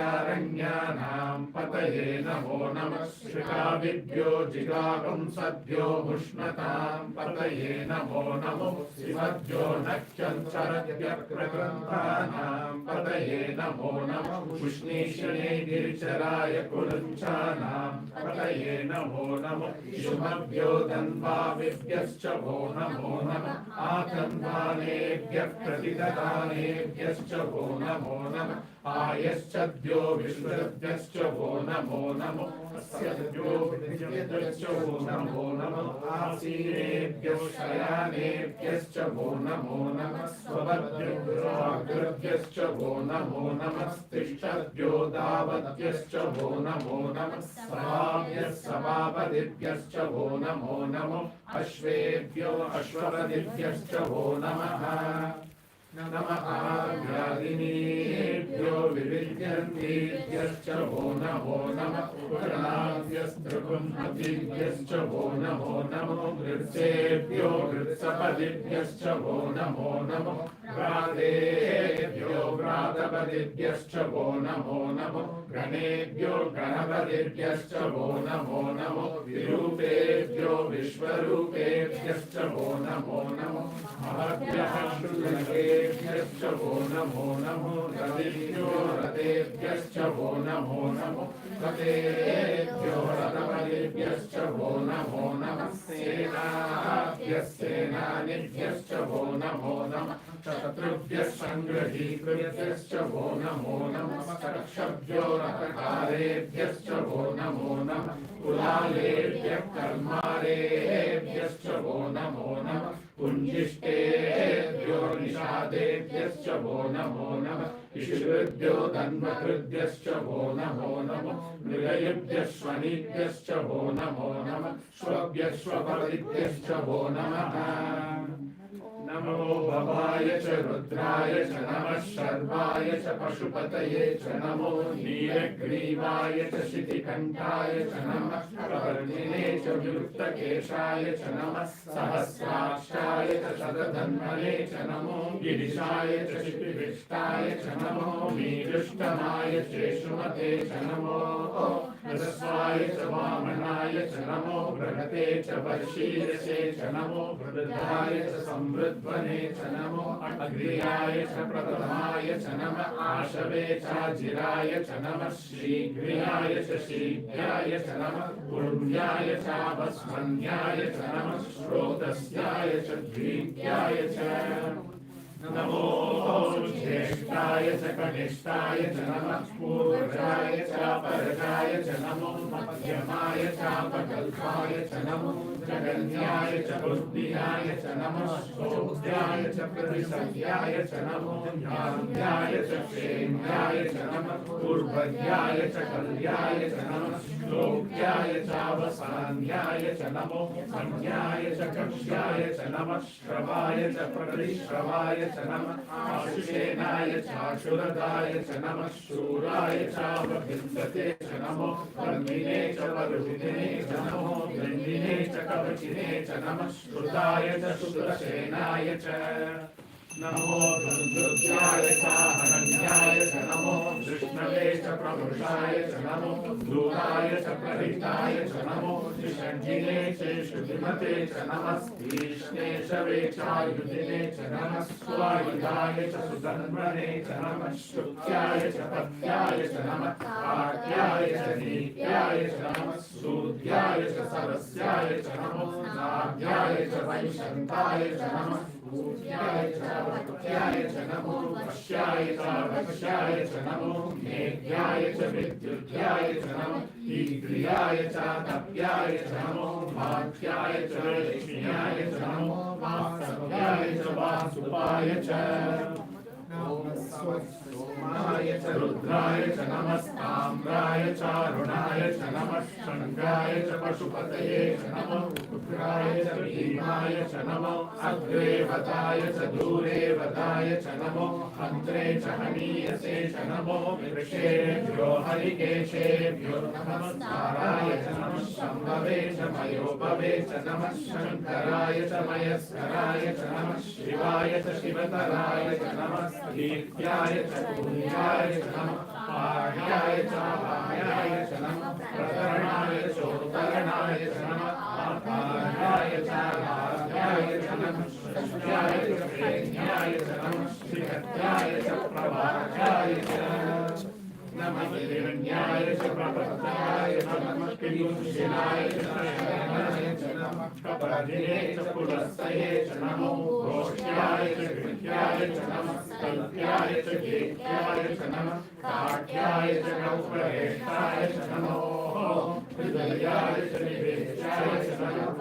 परिचरायारण्यानां पतये नमो नमः श्रिकाविभ्यो जिगागं सद्यो मुष्णतां पतये नमो नमो शिवभ्यो नक्षञ्चरद्यप्रकृन्तानां पतये नमो नमः उष्णीषणे गिरिचराय कुलञ्चानां पतये नमो नमः शुभभ्यो धन्वाविभ्यश्च वो नमो नमः आकन्दानेभ्यः प्रतिददानेभ्यश्च वो नमो नमः आयश्चद्यो विश्वभ्यश्च वो नमो नमः अस्यद्यो विद्यश्च वो नमो नमः आसीनेभ्यः शयानेभ्यश्च वो नमो नमः स्वपद्भ्यश्च वो नमो नमः तिष्ठद्भ्यो दावद्भ्यश्च वो नमो नमः सभाभ्यः सभापतिभ्यश्च वो नमो नमः अश्वेभ्यो अश्वपतिभ्यश्च वो नमः नमः आज्ञादिनीभ्यो विविध्यन्तेभ्यश्च वो नमो नमः पुराणाभ्यस्त्रिपुंहतिभ्यश्च वो नमो नमः वृत्सेभ्यो वृत्सपतिभ्यश्च वो नमो नमः व्रातेभ्यो व्रातपतिभ्यश्च वो नमो नमः गणेभ्यो गणपतिभ्यश्च वो नमो नमः विरूपेभ्यो विश्वरूपेभ्यश्च वो नमो नमः महद्भ्यः श्रुतकेभ्यश्च वो नमो नमः रतेभ्यो रतेभ्यश्च वो नमो नमः रतेभ्यो रथपतिभ्यश्च वो नमो नमः सेनाभ्यः सेनानिभ्यश्च वो नमो नमः शत्रुभ्यः सङ्गृहीतृभ्यश्च वो नमो नमः रक्षभ्यो रथकारेभ्यश्च वो नमो नमः कुलालेभ्यः कर्मारेभ्यश्च वो नमो नमः कुञ्जिष्टेभ्यो निषादेभ्यश्च वो नमो नमः इषुभ्यो धन्वकृभ्यश्च वो नमो नमः मृगयेभ्यः स्वनिभ्यश्च वो नमो नमः स्वभ्यः स्वपतिभ्यश्च वो नमः नमो भवाय च रुद्राय च नमः शर्वाय च पशुपतये च नमो नीलग्रीवाय च शितिकण्ठाय च नमः प्रवर्तिने च विवृत्तकेशाय च नमः सहस्राक्षाय च शतधन्वने च नमो गिरिशाय च शिपिविष्टाय च नमो नीरुष्टमाय चेषुमते च नमो रस्वाय च वामनाय च नमो बृहते च वर्षीयसे च नमो वृद्धाय च संवृद्ध्वने च नमो अग्र्याय च प्रथमाय च नमः आशवे चाजिराय च नमः शीघ्रियाय च शीघ्राय च नमः पूर्व्याय चावस्मन्याय च नमः श्रोतस्याय च दीर्घ्याय च नमो ज्येष्ठाय च कनिष्ठाय च नमः पूर्वजाय च परजाय च नमो मध्यमाय चापकल्पाय च नमो जगन्याय च बुद्धियाय च नमः शोध्याय च प्रतिसंध्याय च नमो ज्ञान्याय च क्षेम्याय च नमः पूर्वज्ञाय च कल्याय च नमः श्लोक्याय चावसान्याय च नमो अन्याय च कक्ष्याय च नमः श्रवाय च प्रतिश्रवाय च नमः आशुषेनाय चाशुरदाय च नमः शूराय चावभिन्दते च नमो वर्मिने च वरुधिने च नमो दण्डिने च कवचिने च नमः श्रुताय च शुक्रसेनाय च नमो दुर्गाय च हनन्याय च नमो विष्णवे च प्रभुषाय च नमो दूताय च प्रहिताय च नमो त्रिषण्डिने च श्रुतिमते च नमः तीक्ष्णे च वेचायुधिने च नमः स्वायुधाय च सुधन्वने च नमः श्रुत्याय च पत्याय च नमः काट्याय च नीत्याय च नमः सूद्याय च सरस्याय च नमो नाद्याय च वैशन्ताय च नमः पूज्याय च भक्त्याय च नमो वश्याय च वक्ष्याय च नमो मेघ्याय च विद्युत्याय च नमो ईग्र्याय च तप्याय च नमो भाग्याय च लक्ष्म्याय च नमो वासव्याय च वासुपाय च सोमाय च रुद्राय च नमस्ताम्राय च अरुणाय च नमः शङ्गाय च पशुपतये च नमो उग्राय च भीमाय च नमो अग्रेवताय च दूरेवताय च नमो हन्त्रे च हनीयसे च नमो वृषेभ्यो हरिकेशेभ्यो नमस्काराय च नमः शम्भवे च मयोपवे च नमः शङ्कराय च मयस्कराय च नमः शिवाय च शिवतराय च नमः कीर्त्याय च पुण्याय च नमः पाह्याय च पाह्याय च नमः प्रकरणाय चोत्तरणाय च नमः आपाह्याय च आपाह्याय च नमः षष्ट्याय च प्रेण्याय च नमः श्रीहत्याय च प्रभाष्याय च नमः हिरण्याय च प्रपत्याय नमः पियुषिनाय च शयनाय च नमः कपरधिने च पुलस्तये च नमो घोष्याय च गृह्याय च नमः कल्प्याय च गेह्याय च नमः काठ्याय च गौप्रहेष्ठाय च नमो हृदयाय च निवेशाय च नमः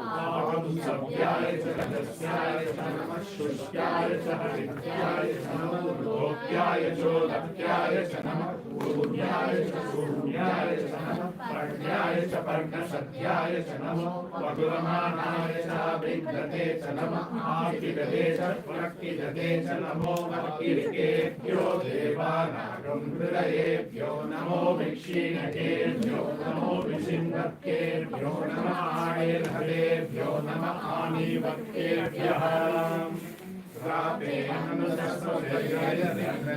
सव्याय च रजस्याय च नमः शुष्याय च हरित्याय च नमः लोक्याय चोदक्याय च नमः पूर्ण्याय च शून्याय च नमः पर्ण्याय च पर्णसत्याय च नमः वधुरमाणाय च विद्यते च नमः आकिरते च प्रकिरते च नमो मर्किरिकेभ्यो देवानागं हृदयेभ्यो नमो विक्षीणकेभ्यो नमो विशिन्वक्केभ्यो नमः आणिर्हरेभ्यो नमः आनीवक्केभ्यः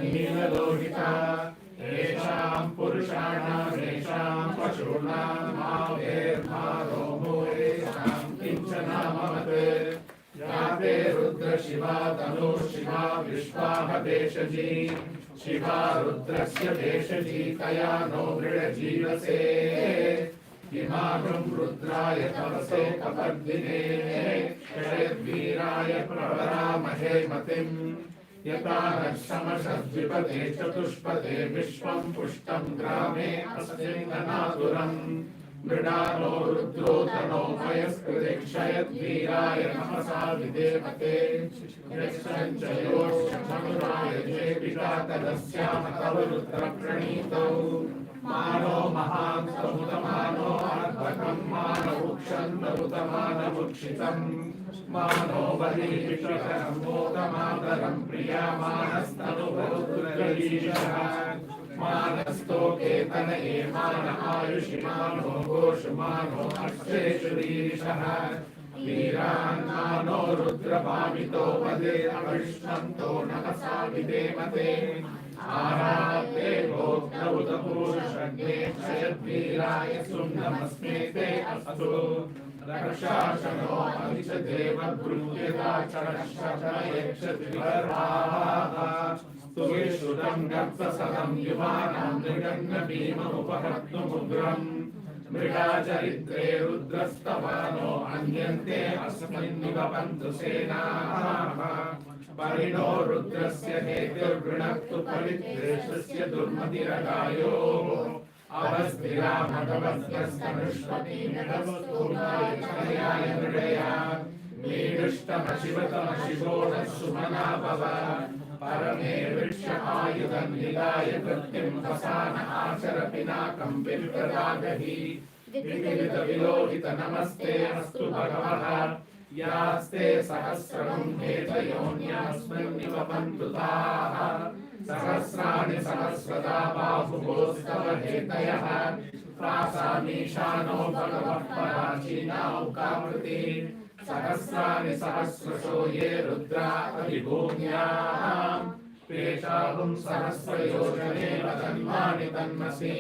नीललोहिता येषां पुरुषाणामेषां पशूनां मावेर्मारोमो येषां किञ्चनामवत् या ते रुद्रशिवा तनु शिवा विश्वाहदेशजी शिवा रुद्रस्य देशजी तया नो मृडजीवसे इमानं रुद्राय तपसे कपर्दिने षड्वीराय प्रवरामहे मतिम् यथा नक्षमषद्विपदे चतुष्पदे विश्वं पुष्टं ग्रामे अस्मिन्ननातुरम् मृडानो रुद्रो तनो मयस्कृतिक्षयद्वीराय नमसा विदेवते यक्षञ्चयोर्षमनुराय जे पिता तदस्याम तव रुद्रप्रणीतौ मानो महान्तमुतमानो अर्धकं मानवुक्षन्तमुतमानमुक्षितम् मानो बलिविषकरं मोदमादरं प्रियामानस्तनुभवदुर्गलीशः मानस्तोकेतन एमान आयुषिमानो घोषमानो अक्षेषुरीशः वीरान्मानो रुद्रभामितो वदे अविष्णन्तो नमसा विदेमते आराधे गोप्तौतपूरुषज्ञे क्षयद्वीराय सुन्दमस्मेते अस्तु रक्षाशनो अभिच देवभृत्यदाचरक्षयक्षद्विवर्वाः स्तुविश्रुतं गर्भसदं युवानां मृगन्नभीममुपहर्तुमुग्रम् मृगाचरित्रे रुद्रस्तवानो अन्यन्ते अस्मिन्निव पन्तु सेनाः परिणो रुद्रस्य हेतुर्वृणक्तु परिद्रेषस्य दुर्मतिरगायो अवस्थिरा भगवद्गस्तनुष्पति नृपस्तूर्णाय मृडया मीडुष्टमशिवतमशिवो न सुमना भव परमे वृक्ष आयुधं निदाय कृत्तिं वसान आचर पिनाकं विप्रदागहि विविध विलोहित नमस्ते अस्तु भगवः यास्ते सहस्रं हेतयोन्यस्मिन्निव पन्तुताः सहस्राणि सहस्रदा बाहुभोस्तव हेतयः प्रासामीशानो भगवः पराचीनाौकामृति सहस्राणि सहस्रशो ये रुद्रा अभिभूम्याम् पेशाहुं सहस्रयोजने वदन्मानि तन्मसि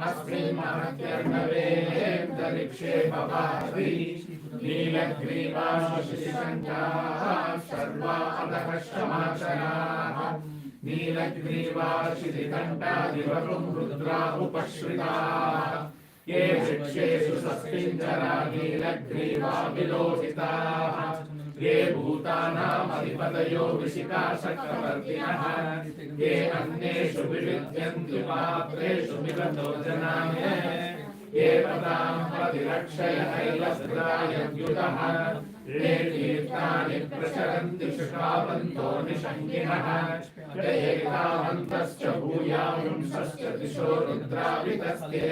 अस्मिन् महत्यर्णवेऽन्तरिक्षे भवारि नीलग्रीवाशिशङ्काः सर्वा अधः समाचराः नीलग्रीवाशिरिकण्ठादिवरुं रुद्रा उपश्रिताः ये वृक्षेषु सस्मिञ्जरा नीलग्रीवा विलोहिताः ये भूतानामधिपतयो विशिखाचक्रवर्तिनः ये अन्येषु विविध्यन्ति पात्रेषु मिलतो जनाय ये पदां प्रतिरक्षय ऐलसृदायद्युतः ये तीर्थानि प्रचरन्ति शुकावन्तो निषङ्गिणः ये एकावन्तश्च भूयामुंसश्च दिशो रुद्रावितस्ते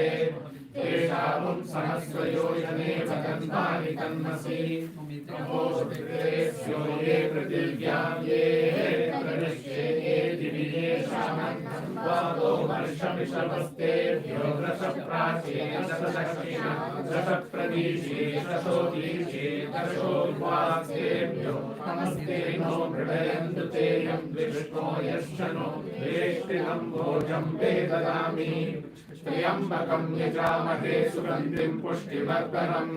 तेषां सहस्रयोजने वदन्तानि तन्मसि नमोऽस्तुतेभ्यो ये पृथिव्यां ये प्रविश्ये ये दिवि येषामन्वादो वर्षमिषवस्तेभ्यो दशप्राचे दशदक्षिण दशप्रदीशे दशोदीशे दशोर्वास्तेभ्यो नमस्ते नो मृडयन्तु ते यं विष्णो यश्च नो वेष्टिनं भोजं ते ददामि त्र्यम्बकं यजामहे सुगन्धिं पुष्टिवर्धनम्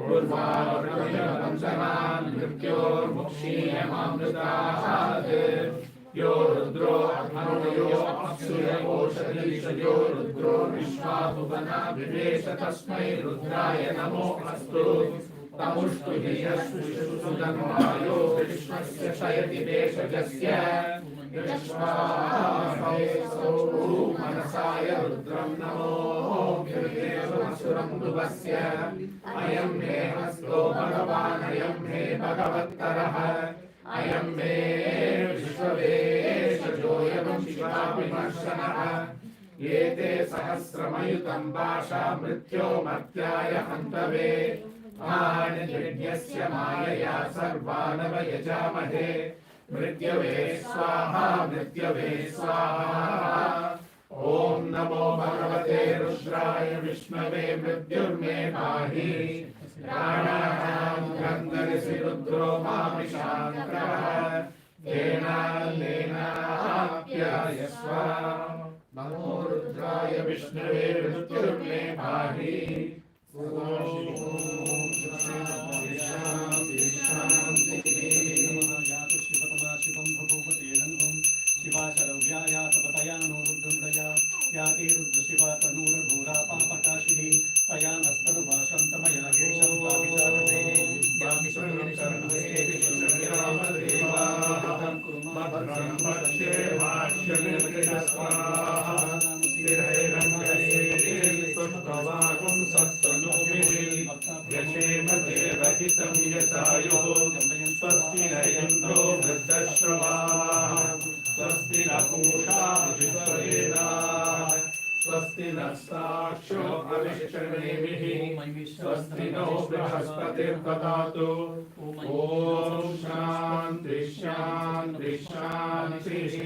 उर्वारुकमिवदंसनान् मृत्योर्मुक्षीयमामृतात् यो रुद्रो अग्नयो अप्सुरयोषधीशयो रुद्रो विश्वाभुवना विवेश तस्मै रुद्राय नमो अस्तु तमुष्टु सुधर्मायो विश्वस्य शयति देशजस्य विश्वासौ मनसाय रुद्रं नमो गिरिदेवसुरं ध्रुवस्य अयं मे हस्तो भगवान् अयं मे भगवत्तरः अयं मे विश्ववेशजोऽयं शिवाभिमर्शनः एते सहस्रमयुतं पाशा मृत्यो मर्त्याय हन्तवे यज्ञस्य मायया सर्वानव यजामहे मृत्यवे स्वाहा मृत्यवे स्वाहा ॐ नमो भगवते रुद्राय विष्णवे मृत्युर्मे पाहि प्राणानां गन्धर्षि रुद्रो मामिषान्तः तेनाप्यायस्व नमो रुद्राय विष्णवे मृत्युर्मे पाहि स्वस्ति न इन्द्रो वृद्धश्रवाः स्वस्ति न पूषा विश्ववेदाः स्वस्ति नस्ताक्षो अविष्टनेमिः स्वस्ति नो बृहस्पतिर्ददातु ॐ शान्ति शान्ति शान्तिः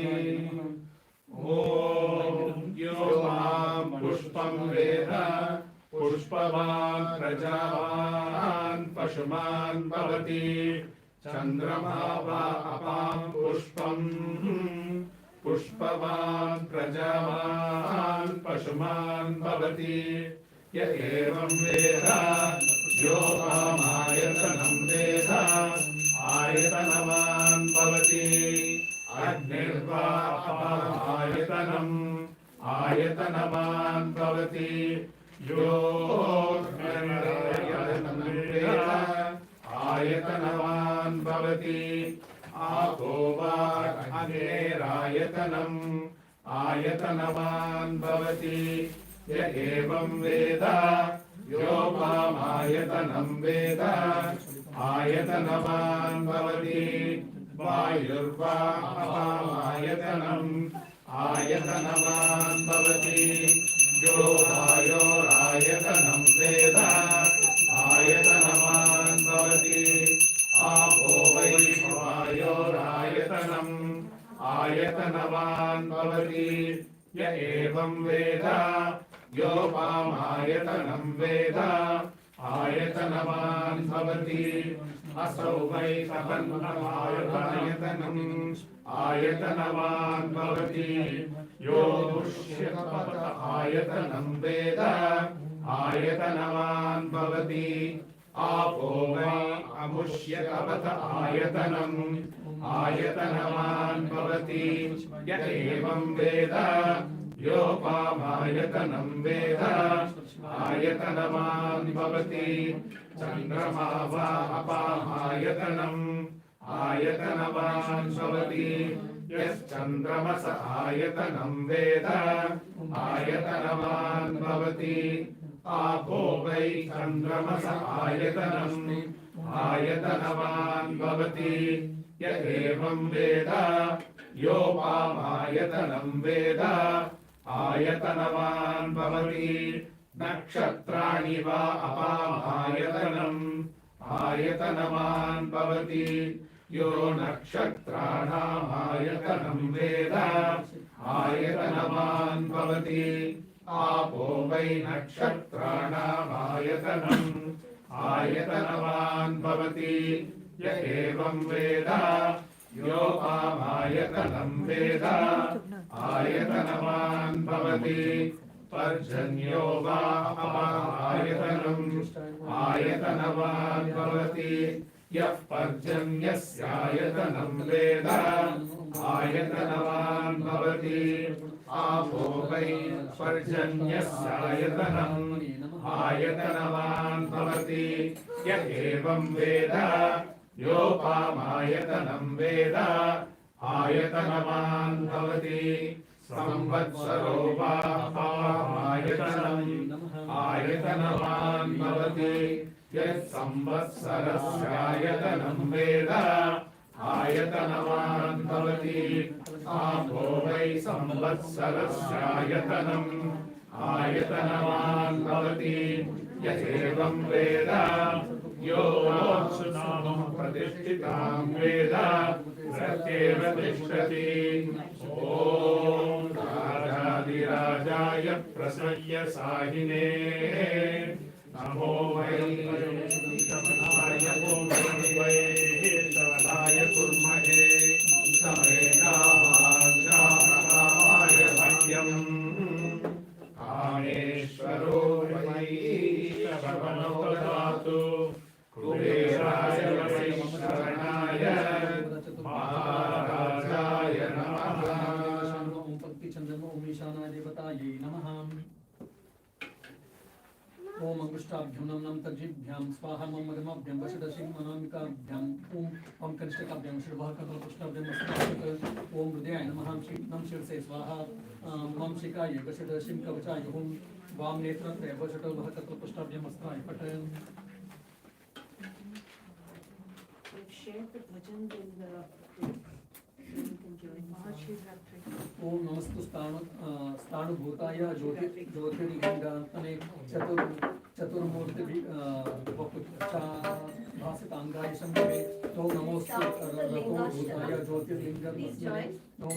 ॐ यो मां पुष्पं वेद पुष्पवान् प्रजावान् पशुमान् भवति चन्द्रमा वा अपां पुष्पम् पुष्पवान् प्रजावान् पशुमान् भवति य एवं वेद यो मामायतनं वेद आयतनवान् भवति अग्निर्वा अपामायतनम् आयतनवान् भवति यो आयतनवान् भवति आपो वा अग्नेरायतनम् आयतनवान् भवति य एवं वेद यो मामायतनं वेद आयतनवान् भवति वायुर्वा अपामायतनम् आयतनवान् भवति यो वायोरायतनं वेद आयतनवान् भवति आपो वै वायोरायतनम् आयतनवान् भवति य एवं वेद यो मामायतनं वेद आयतनवान् भवति असौ वै सपन्नमायतनम् आयतनवान् भवति यो मुष्यकपथ आयतनं वेद आयतनवान् भवति आपो वै अमुष्यकपथ आयतनम् आयतनवान् भवति य एवं वेद यो मामायतनं वेद आयतनवान् भवति चन्द्रमा वा अपामायतनम् आयतनवान् भवति यश्चन्द्रमस आयतनं वेद आयतनवान् भवति आपो वै चन्द्रमस आयतनम् आयतनवान् भवति य एवं वेद यो मामायतनं वेद आयतनवान् भवति नक्षत्राणि वा अपामायतनम् आयतनवान् भवति यो नक्षत्राणामायतनं वेद आयतनवान् भवति आपो वै नक्षत्राणामायतनम् आयतनवान् भवति य एवं वेद यो मामायतनं वेद आयतनवान् भवति पर्जन्यो वा अपामायतनम् आयतनवान् भवति यः पर्जन्यस्यायतनं वेद आयतनवान् भवति आपो वै पर्जन्यस्यायतनम् आयतनवान् भवति य एवं वेद योपामायतनं वेद आयतनवान् भवति संवत्सरो वा पामायतनम् आयतनवान् भवति यत् संवत्सरस्यायतनं वेद आयतनवान् भवति आपो वै संवत्सरस्यायतनम् आयतनवान् भवति य एवं वेद यो मोक्षनामं प्रतिष्ठितां वेद सत्येव तिष्ठति ॐ राजाधिराजाय प्रसव्य साहिने नमो वै शवनाय कुर्महे समेधावाञ्छामकामाय भक्त्यम् कामेश्वरो वै शवनो ददातु कुबेराय वै शरणाय महाराजाय नमः ओम पक्ति चंद्रमा ओम ईशानाय देवतायै नमः ओम अंगुष्ठाभ्यां नमः तर्जिभ्यां स्वाहा मम मदमाभ्यां वषडशिं अनामिकाभ्यां ओम कनिष्ठकाभ्यां शिरवः कमलपुष्टाभ्यां मस्तकाभ्यां ओम हृदयाय नमः नम शिरसे स्वाहा मम शिखाय वषडशिं कवचाय ओम वाम नेत्रत्रय वषडवः कमलपुष्टाभ्यां मस्तकाय पठ Share the bhajan in the you can join Maha Shivaratri. ओम नमस्तु स्थाणुभूताय ज्योतिर्लिंगान्तने चतुर्मूर्ति भासितांगाय शंभवे ओम नमोस्तु रतोभूताय ज्योतिर्लिंगमस्मै ओम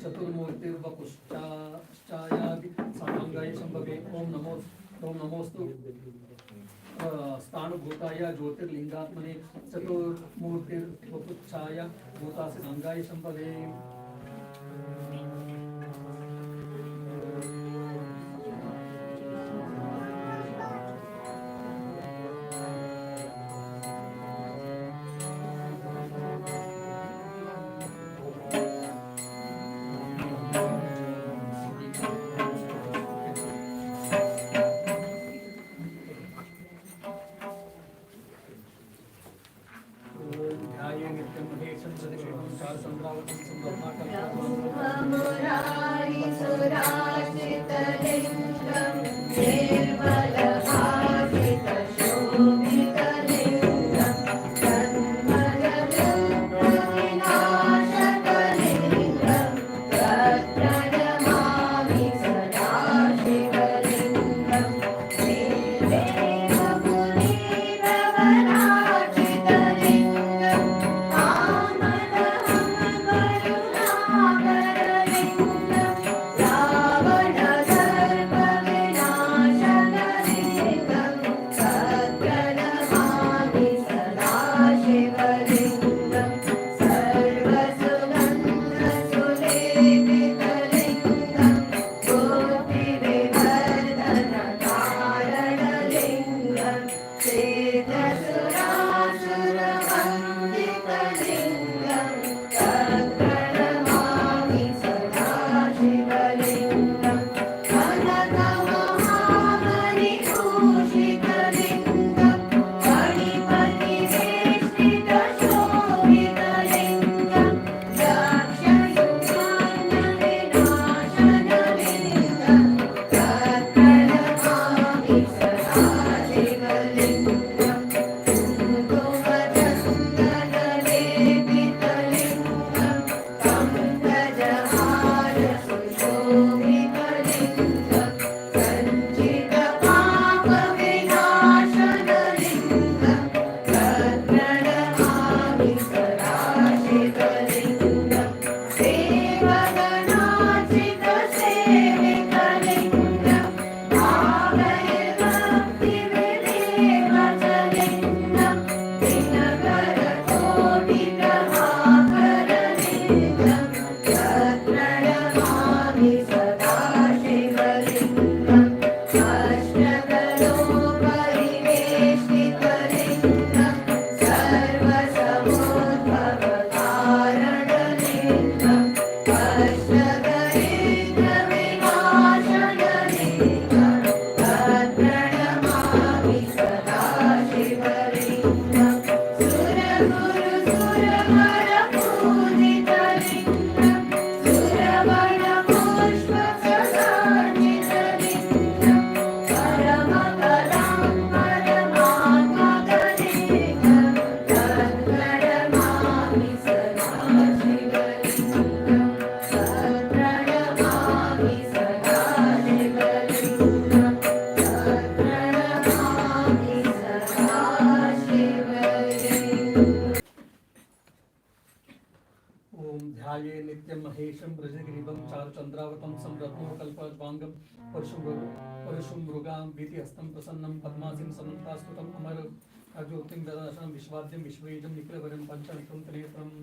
चतुर्मूर्तिर्वपुश्चायादि सामांगाय शंभवे ओम नमोस्तु स्थाणुभूताय ज्योतिर्लिंगात्मने चतुर्मूर्तिर्वपुच्छाय भूतास्य अंगाय संभवे नित्यं महेशं ब्रजगिरिवं चारुचन्द्रावतं संरत्नोकल्पद्वाङ्गं परशुं मृगां वीतिहस्तं प्रसन्नं पद्मासिं समन्तास्तुतम् अमर अज्योतिं दर्शनं विश्वाद्यं विश्ववेदं निखिलवरं पञ्चनेत्रं त्रिनेत्रम्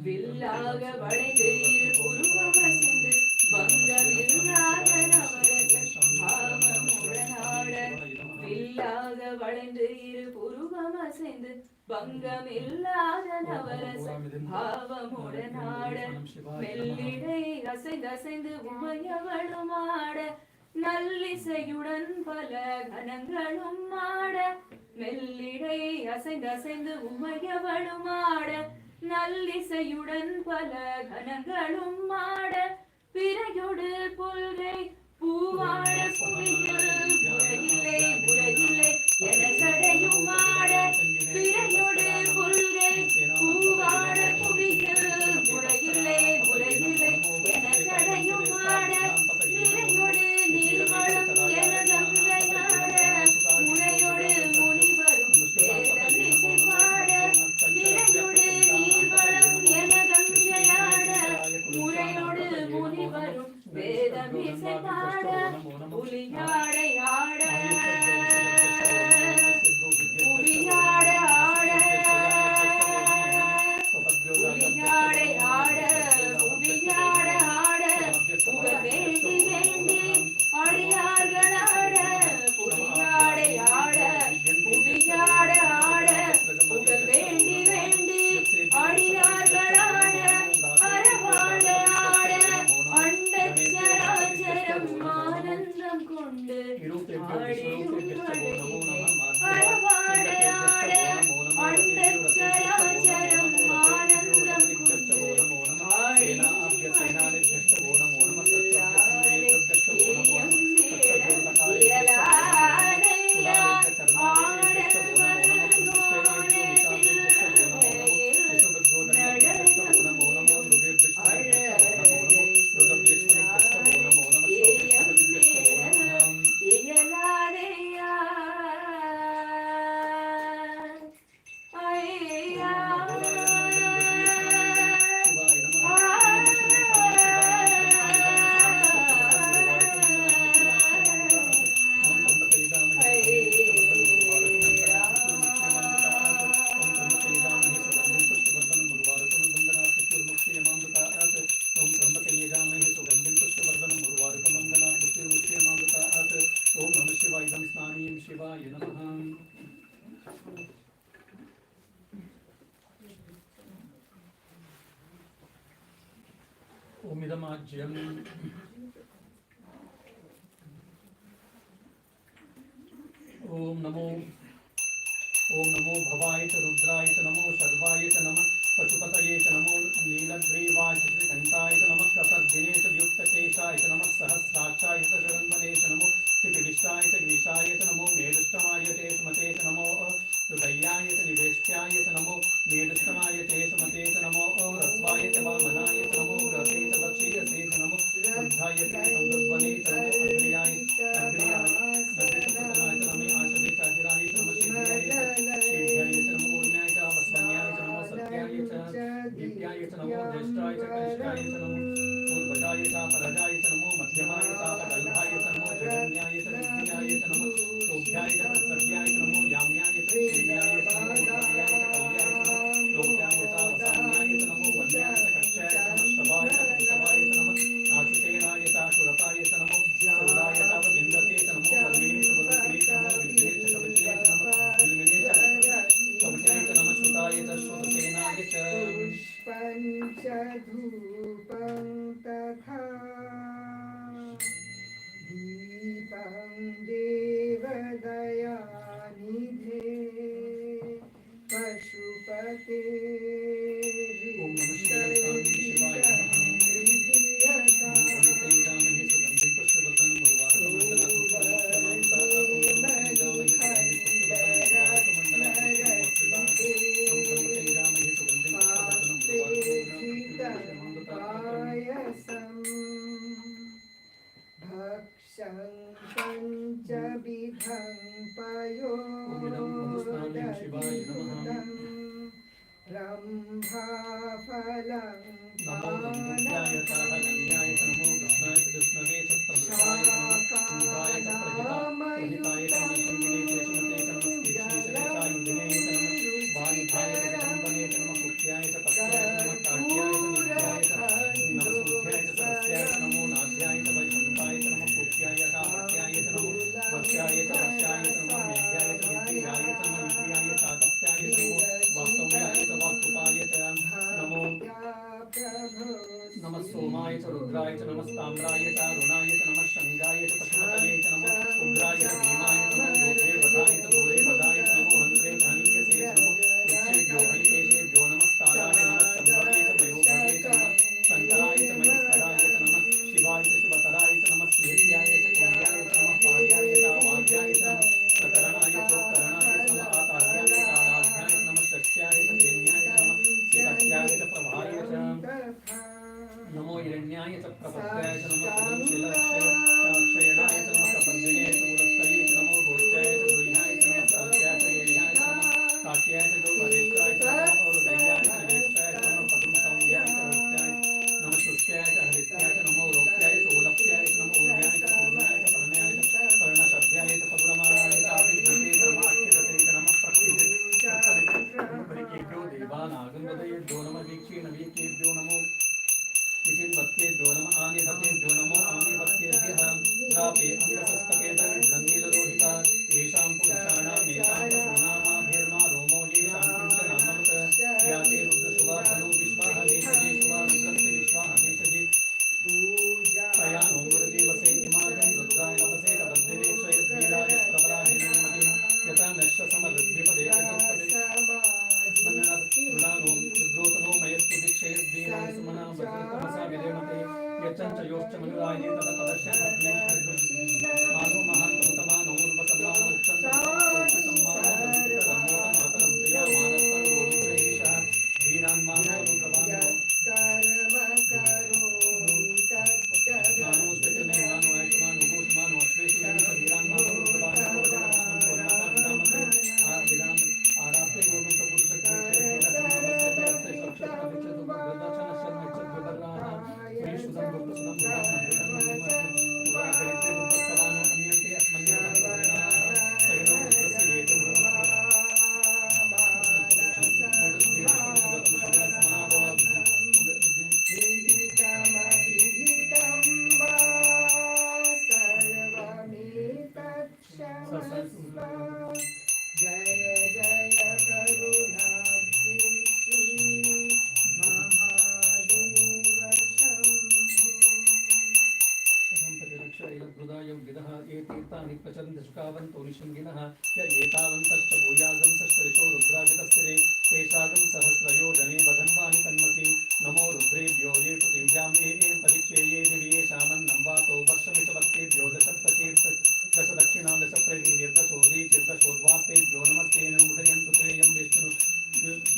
வில்லாக வளைந்து இரு புருவமசைந்து பங்கமில்லாத நவரசம் பாவமுடனாட வில்லாக வளைந்து இரு புருவமசைந்து பங்கமில்லாத நவரசம் பாவமுடனாட மெல்லிடை அசைந்து உமையவளுமாட நல்லிசையுடன் பல கணங்களும் ஆட மெல்லிடை அசைந்து உமையவளுமாட நல்லிசையுடன் பல கணங்களும் ஆட பிறையொடு புல்கை பூவாட புவியில் உலகில்லை என சடையும் ஆட பிறையொடு புல்கை பூவாட புவியில் உலகில்லை என சடையும் ஆட நிறையொடு நீர்வளம் என கங்கையாட முனையொடு முனிவரும் வேதமிசை பாட நிறையொடு நீர்வளம் என கங்கையாட முறையொடு முனிவரும் வேதமிசை பாட புலியாடை ஆட புலியாட ஆட புலியாடை ஆட புலியாட ஆட புகழ் வேண்டி வேண்டி அடியார்களாட புலியாடை ஆட புலியாட ஆட புகழ் வேண்டி வேண்டி அடியார்களாட அறவாட ஆட அண்டச்சராச்சரம் ஆனந்தம் கொண்டு ஆடியும் அறவாட ஆட அண்டச்சராச்சரம் ஆனந்தம் கொண்டு ओमिदमाज्यम् ओम नमो भवाय च रुद्राय च नमो शर्वाय च नमः पशुपतये च नमो नीलग्रीवाय च श्रीकण्ठाय च नमः कपर्दिने च युक्तकेशाय च नमः सहस्राक्षाय च शरण्वने च नमो पिपीलिष्टाय च ग्रीषाय च नमो मेढुष्टमाय च स्मते च नमो हृदयाय च निवेष्ट्याय च नमो मेढुष्टमाय च स्मते च नमो रस्वाय च वामनाय च नमो ग्रहे च वक्षीयसे च नमो बुद्धाय च संवृद्वने च नमो अग्र्याय च नमे आशवे च अगिराय च नमः शीघ्राय च नमो ऊर्ण्याय च वस्वन्याय च नमो सत्याय च दीप्याय च नमो ज्येष्ठाय च कनिष्ठाय च नमो नमः सोमाय च रुद्राय च नमस्ताम्राय च अरुणाय च नमः शंगाय च पशुपतये च नमः उग्राय च भीमाय च नमो गोत्रे वधाय च भूरे वधाय च नमो हन्त्रे च हनीयसे च नमो वृक्षेभ्यो हरिकेशेभ्यो नमस्ताराय नमः शम्भवे च मयोभवे च नमः शङ्कराय च महेश्वराय च नमः शिवाय च शिवतराय च नमः स्वेत्याय च कुर्याय च नमः पार्याय च वाग्याय च नमः प्रकरणाय चोत्करणाय च नमः आकार्याय च आराध्याय च नमः षष्ट्याय च धेन्याय च नमः शिरत्याय च प्रभाय च नमो हिरण्याय च प्रपत्याय च नमो क्षयणाय च नमः कपर्दिने च मूलस्थये च नमो गोत्याय च गृह्याय च नमः सात्याय च येह्याय च नमः काट्याय च वरिष्ठाय च नमः औरदैयाय च ज्येष्ठाय च नमः पदं सौम्याय च हृत्याय नमः शुष्क्याय च हरित्याय च नमो रोक्याय च ओलप्याय च नमो ऊर्व्याय च पूर्ण्याय च पर्ण्याय च पर्णशब्द्याय च पदुरमाणाय च आदिज्ञते च नमः अक्षिदते च नमः प्रक्षिदेभ्यो देवानागन्वदयेभ्यो नमः वीक्षीणवीक्षेभ्यो नमो विचिन्वत्तेभ्यो नमः आनिभतेभ्यो नमो आनिभक्तेभ्यः प्रापे अङ्गसस्तकेतनिर्गङ्गीलरोहिता येषां पुरुषाणामेतां पशूनामाभिर्मा रोमो येषां किञ्च नामवत याते रुद्रशुभा धनु विश्वाहमेषजे शुभा रुद्रस्य विश्वाहमेषजे तया नो गुरुदेवसे इमाजं रुद्राय नभसे कबद्धिने क्षयद्वीराय प्रबलाहिनीमतिं यथा नश्यसमरुद्विपदे चतुष्पदे मन्ननानो रुद्रोतनो मयस्तु दीक्षयद्वीराय सुमना वज्रतमसा विदेमते यच्चञ्च योश्च मनुराये तदपदश्च मानो महान्तमुतमानो उर्वसमानो उक्षन्तमानो मातरं प्रिया मानसं गोरुप्रेषः वीरान् मानो रुद्रवानो मानो स्थितिने मानो ऐषमानो भूषमानो अश्वेषु वीरान् मानो रुद्रवानो विदाम आराध्य गोविंद पुरुष जय जय करुणाब्धिश्री महादेव शम्भो ये तीर्थानि प्रचरन्ति शुकावन्तो निशृङ्गिनः य एतावन्तश्च भूयागं सश्चरिशो रुद्राजितस्थिरे तेषागं सहस्रयोजने वधन्वानि तन्मसि नमो रुद्रेभ्यो ये पृथिव्यां ये परीक्षे ये दिवि येषामन्नं वातो वर्षमिच वक्तेभ्यो दश दक्षिणां दश प्रवीर्दशोदीचिर्दशोद्वास्तेभ्यो नमस्ते मुदयन्तु तेयं विष्णु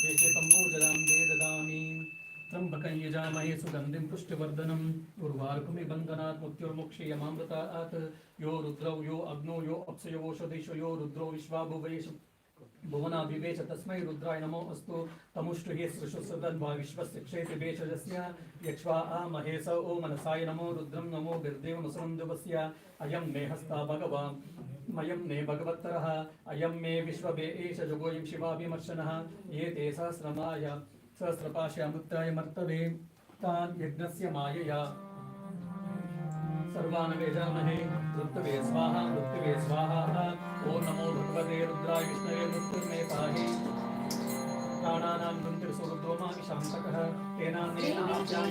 वेशतम्बोजरां वे ददामि त्र्यम्बकं यजामहे सुगन्धिं पुष्टिवर्धनम् उर्वारुकमिव बन्धनात् मृत्युर्मुक्षीयमामृतात् यो रुद्रौ यो अग्नौ यो अप्सयो ओषधीषु यो रुद्रो विश्वाभुवेश भुवनाभिवेश तस्मै रुद्राय नमो अस्तु तमुष्टुहे सृषुसदन्वा विश्वस्य क्षेति भेषजस्य यक्ष्वा महेश ओ मनसाय नमो रुद्रं नमो बिर्देवमुसरं दिवस्य अयं मे हस्ता भगवान् मयं मे भगवत्तरः अयं मे विश्वभे एष जुगोयं शिवाभिमर्शनः ये ते सहस्रमाय सहस्रपाश्यामुत्ताय मर्तवे तान् यज्ञस्य मायया सर्वान् वेजामहे मृत्युवे स्वाहा मृत्युवे स्वाहा ॐ नमो भगवते रुद्राय विष्णवे मृत्युर्मे पाहि प्राणानां गुन्तिर्सुरुद्रोमा शान्तकः तेनान्येन आप्याय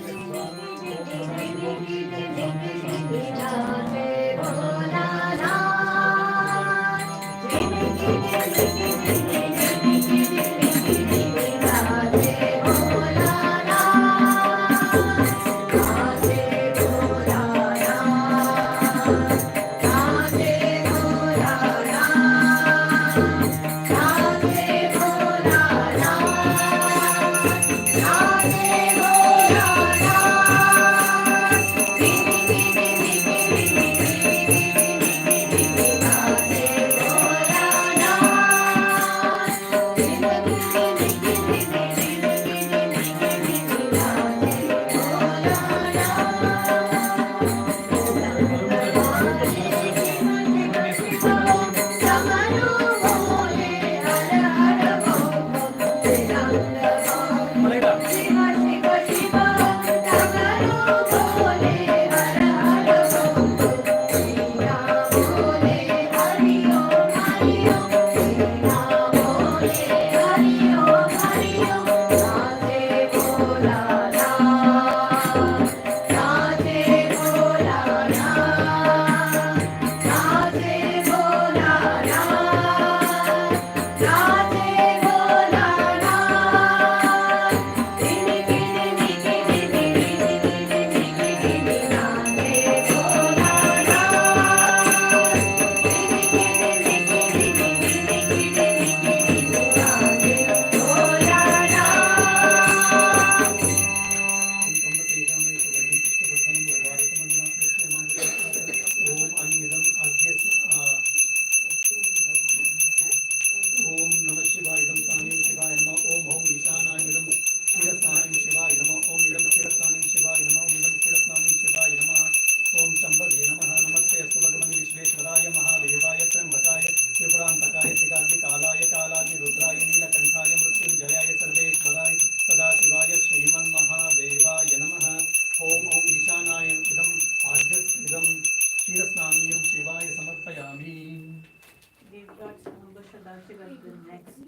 Maha Shivaratri next.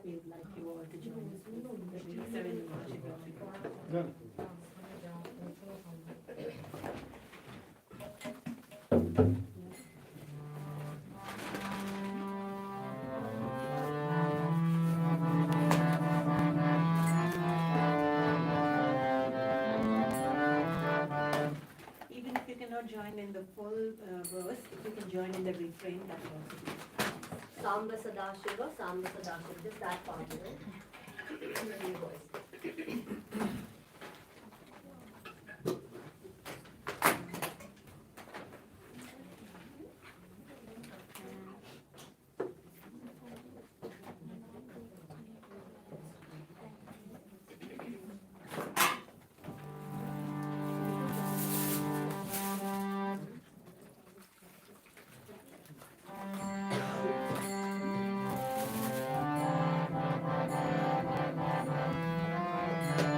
We'd like you all to join us for the day 7 Maha Shivaratri. Done. Even if you cannot join in the full verse, if you can join in the refrain, that will also be. Samba Sadashiva, just that part of it. In the new voice. Done.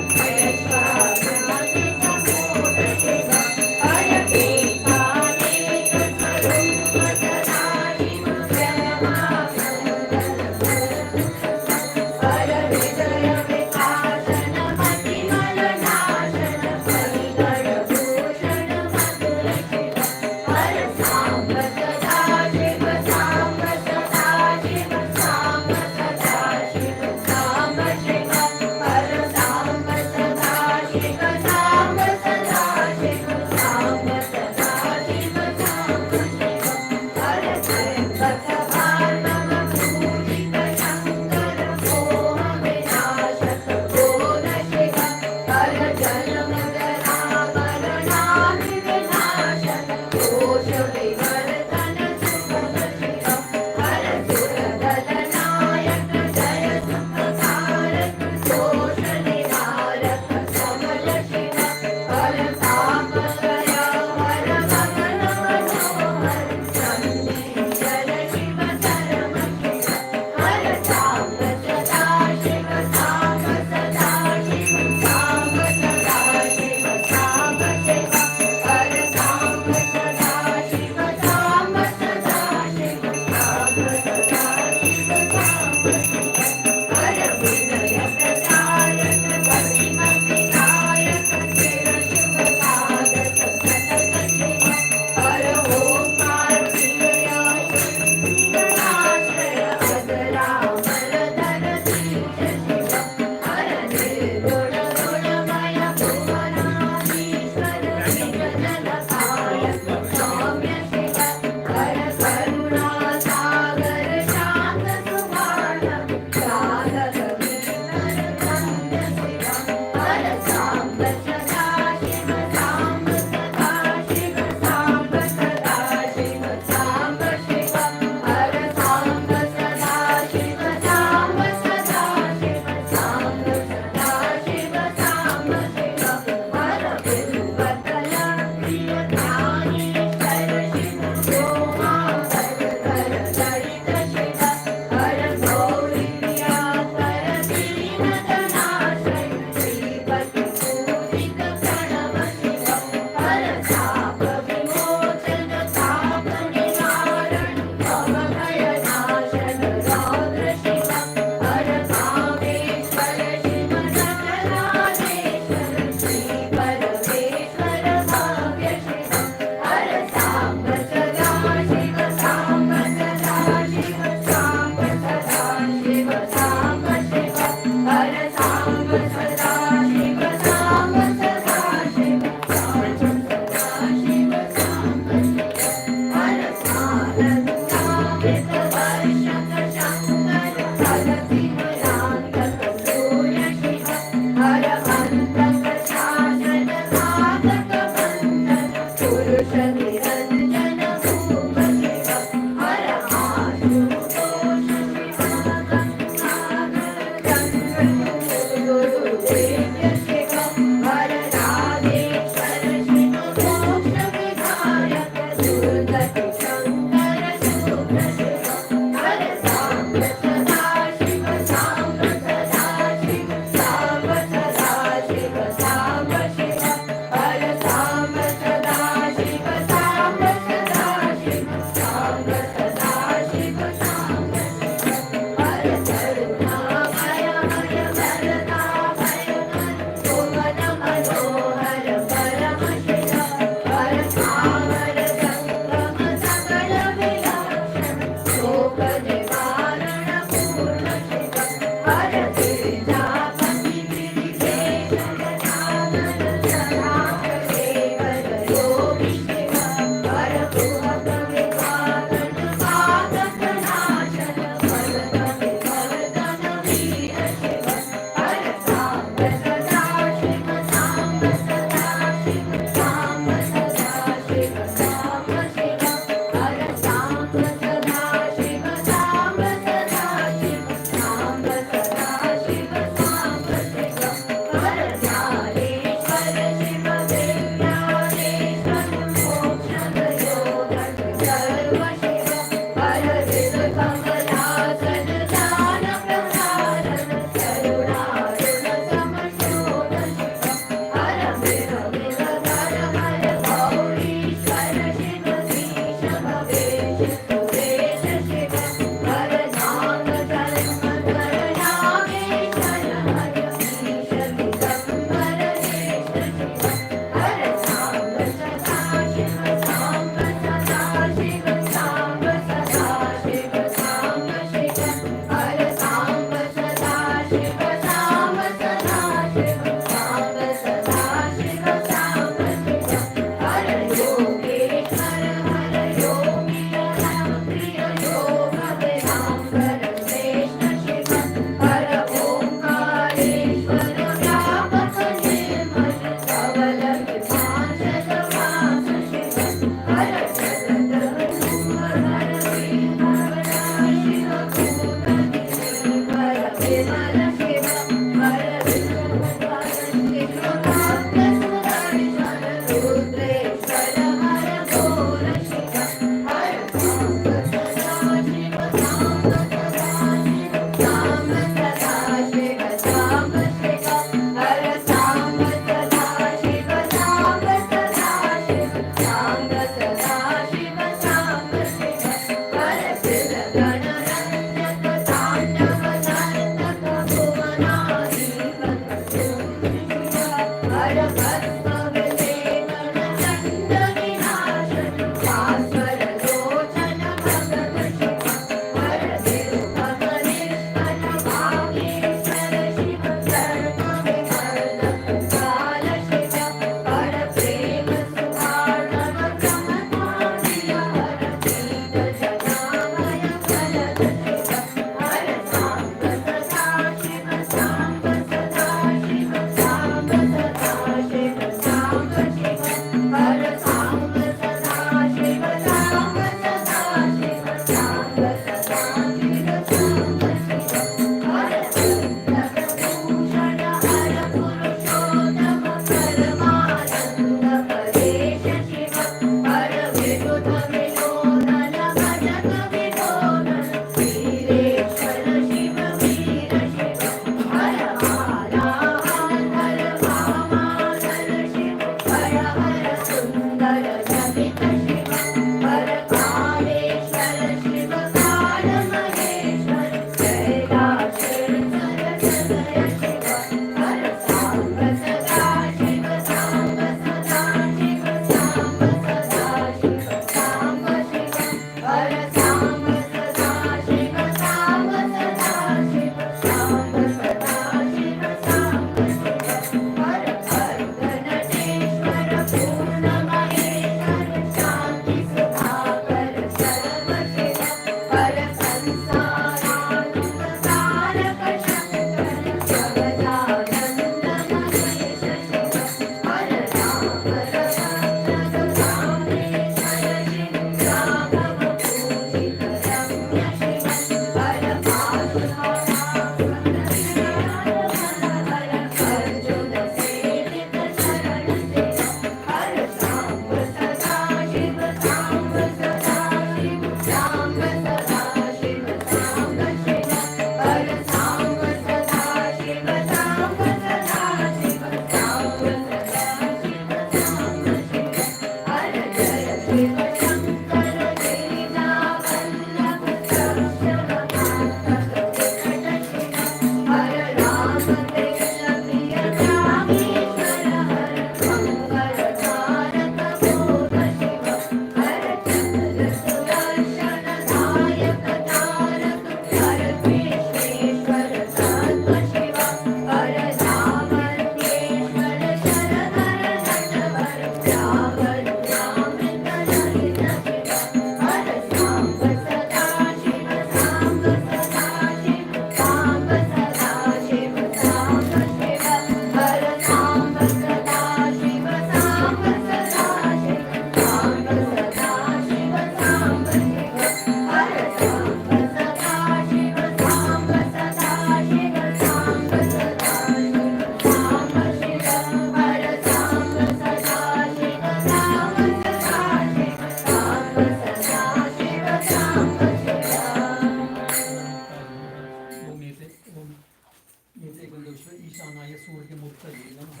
एते गन्धपुष्पे ईशानाय सूर्यमूर्तये नमः।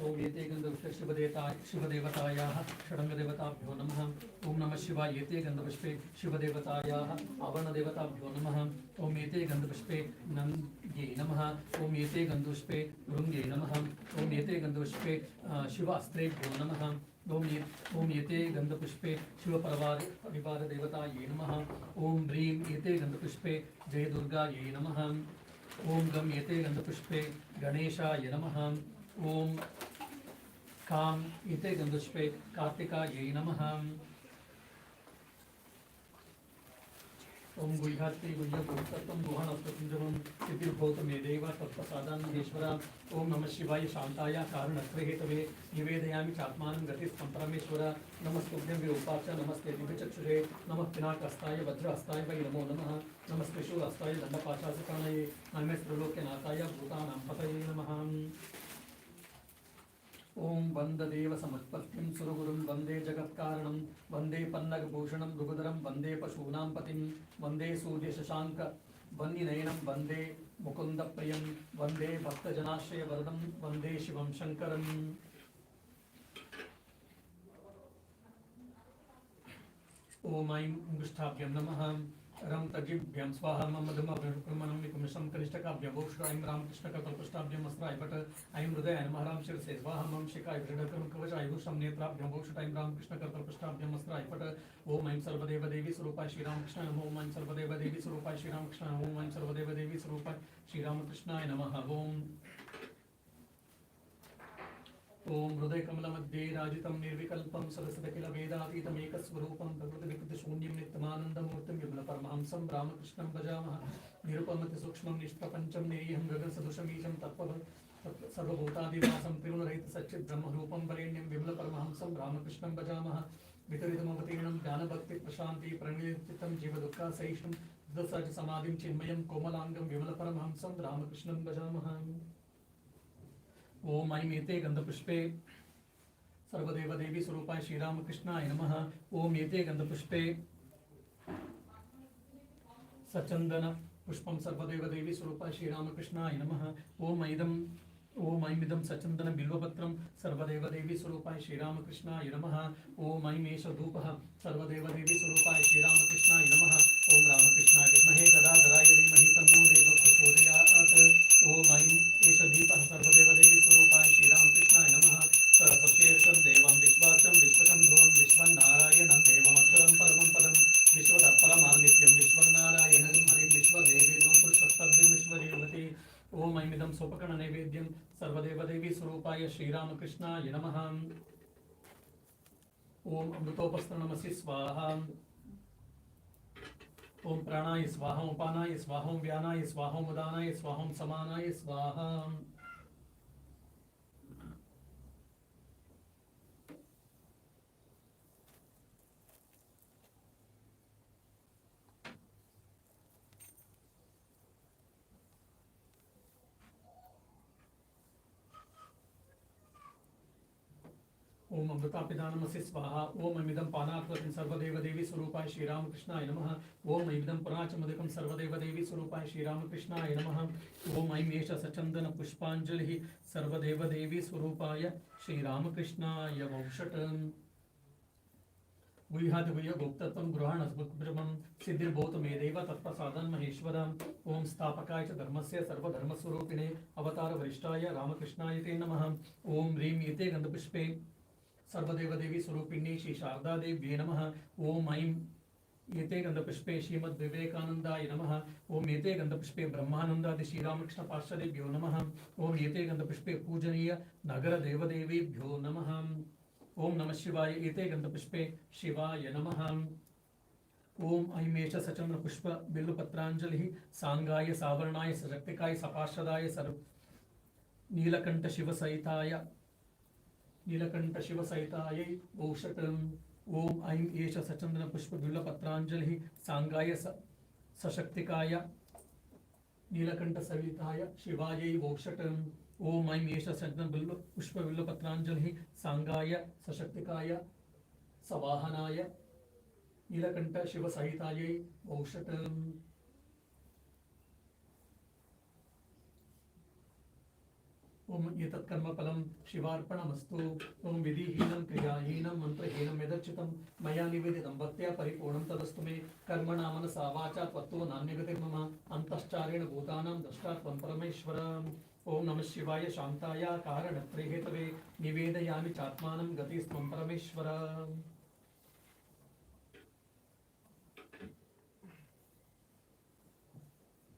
ओम एते गन्धपुष्पे शिवदेवतायाः षडङ्गदेवताभ्यो नमः। ओम नमः शिवाय एते गन्धपुष्पे शिवदेवतायाः आवरणदेवताभ्यो नमः। ओम एते गन्धपुष्पे नन्द्ये नमः। ओम एते गन्धपुष्पे भृङ्गे नमः। ओम एते गन्धपुष्पे शिवास्त्रेभ्यो नमः। ओम एते गन्धपुष्पे शिवपरिवारदेवतायै नमः। ओम ह्रीं एते गन्धपुष्पे जयदुर्गायै नमः। ओम गम एते गन्धपुष्पे गणेशाय नमः। ओम काम एते गन्धपुष्पे कार्तिकायै नमः। ओम गुह्यात्ति गुह्यभूतत्वं गुहाणस्तुञ्जवं सिद्धिर्भूत मे देव तत्प्रसादान्महेश्वर। ओम नमः शिवाय शान्ताय कारणत्रयहेतवे निवेदयामि चात्मानं गतिस्तं परमेश्वर। नमस्तुभ्यं विरूपाक्ष नमस्ते दिव्यचक्षुषे नमः पिनाकहस्ताय वज्रहस्ताय वै नमो नमः। नमस्ते शूलहस्ताय दण्डपाशासकाणये नमः त्रिलोक्यनाथाय भूतानां पतये नमः। ओम वंददेव समुत्पत्तिं सुरगुरुं वंदे जगत्कारणं वंदे पन्नगभूषणं मृगधरं वंदे पशूनां पतिं वंदे सूर्यशशाङ्क वह्निनयनं वंदे मुकुन्दप्रियं वंदे भक्तजनाश्रयवरदं वंदे शिवं शङ्करम्। ओम ऐं मुष्टाभ्यं नमः। रं तजिभ्यं स्वाहा ममधुमभ्यं विकुमिशं कनिष्ठकाभ्यं भूषणाय रामकृष्णकल्पष्टाभ्यं अस्त्राय भट ऐं हृदयाय नमः। राम शिरसे स्वाहा मम शिखाय दृढकं कवचाय भूषं नेत्राभ्यं भूषिताय रामकृष्णकल्पष्टाभ्यं अस्त्राय भट। ओम ऐं सर्वदेव देवी स्वरूपाय श्रीरामकृष्णाय नमः। ओम ऐं सर्वदेव देवी स्वरूपाय श्रीरामकृष्णाय नमः। ओम ऐं सर्वदेव देवी स्वरूपाय श्रीरामकृष्णाय नमः। ओम हृदय कमल मध्ये राजितं निर्विकल्पं सरसदखिल वेदातीतं एकस्वरूपं प्रकृतिविकृतिशून्यं नित्यमानन्दमूर्तिं विमलपरमहंसं रामकृष्णं भजामः। निरुपमति सूक्ष्मं निष्प्रपञ्चं निरीहं गगनसदृशमीशं सर्वभूतादिवासं त्रिगुणरहितसच्चिद्ब्रह्मरूपं वरेण्यं विमलपरमहंसं रामकृष्णं भजामः। वितरितमवतीर्णं ज्ञानभक्तिप्रशान्ति प्रणितं जीवदुःखसहिष्णुं दशज समाधिं चिन्मयं कोमलाङ्गं विमलपरमहंसं रामकृष्णं भजामः। ओम ऐं एते गन्धपुष्पे सर्वदेव देवी स्वरूपाय श्रीरामकृष्णाय नमः। ओम एते गन्धपुष्पे सचंदन पुष्पं सर्वदेव देवी स्वरूपाय श्रीरामकृष्णाय नमः। ओम ऐं इदं सचंदन बिल्वपत्रं सर्वदेव देवी स्वरूपाय श्रीरामकृष्णाय नमः। ओम ऐं एष धूपः सर्वदेव देवी स्वरूपाय श्रीरामकृष्णाय नमः। ओम रामकृष्णाय विद्महे गदाधराय धीमहि तन्नो देवः प्रचोदयात्। ओम ऐं एष दीपः सर्वदेव देवी स्वरूपाय श्रीरामकृष्णाय नमः। सरस्वतीर्षं देवं विश्वाचं विश्वशम्भुवं विश्वं नारायणं देवमक्षरं परमं पदं विश्वतः परमां नित्यं विश्वं नारायणं हरिं विश्वदेवेदं पुरुषस्तद्विं विश्वदेवते। ओम ऐं इदं सोपकर्णनैवेद्यं सर्वदेव देवी स्वरूपाय श्रीरामकृष्णाय नमः। ओम अमृतोपस्तरणमसि स्वाहा। ओम प्राणाय स्वाहा। ओम पानाय स्वाहा। ओम व्यानाय स्वाहा। ओम उदानाय स्वाहा। ओम समानाय स्वाहा। ओम अमृतापिदानमसि स्वाहा। ओम अमिदं पानात्वतिं सर्वदेव देवी स्वरूपाय श्रीरामकृष्णाय नमः। ओम ऐं पुराचमदिकं सर्वदेव देवी स्वरूपाय श्रीरामकृष्णाय नमः। ओम ऐं एष सचन्दन पुष्पाञ्जलिः सर्वदेव देवी स्वरूपाय श्रीरामकृष्णाय वौषट्। गुह्याद् गुह्य गुप्तत्वं गृहाणस्मृतं सिद्धिर्भूत मे देव तत्प्रसादन् महेश्वर। ओम स्थापकाय च धर्मस्य सर्वधर्मस्वरूपिणे अवतार वरिष्ठाय रामकृष्णाय ते नमः। ओम ह्रीं एते गन्धपुष्पे सर्वदेव देवी स्वरूपिणी श्री शारदा देव्यै नमः। ओम ऐं एते गन्धपुष्पे श्रीमद्विवेकानन्दाय नमः। ओम एते गन्धपुष्पे ब्रह्मानन्दादि श्रीरामकृष्ण पार्षदेभ्यो नमः। ओम एते गन्धपुष्पे पूजनीय नगर देवदेवीभ्यो नमः। ओम नमः शिवाय एते गन्धपुष्पे शिवाय नमः। ओम ऐं एष सचन्द्र पुष्प बिल्वपत्राञ्जलिः सांगाय सावर्णाय सशक्तिकाय सपार्षदाय सर्व नीलकंठ शिवसहिताय नीलकंठशिवसहितायै वौषट्। ओम ऐं एष सचन्दन पुष्प बिल्वपत्राञ्जलिः सांगाय सशक्तिकाय नीलकंठसहिताय शिवायै वौषट्। ओम ऐं एष सचन्दन पुष्प बिल्वपत्राञ्जलिः सांगाय सशक्तिकाय सवाहनाय नीलकंठशिवसहितायै वौषट्। ओम एतत् कर्मफलं शिवार्पणमस्तु। ओम विधिहीनं क्रियाहीनं मन्त्रहीनं यदर्चितं मया निवेदितं भक्त्या परिपूर्णं तदस्तु मे। कर्मणा मनसा वाचा त्वत्तो नान्यगतिर्मम अन्तश्चारेण भूतानां द्रष्टा त्वं परमेश्वर। ओम नमः शिवाय शान्ताय कारणत्रयहेतवे निवेदयामि चात्मानं गतिस्त्वं परमेश्वर।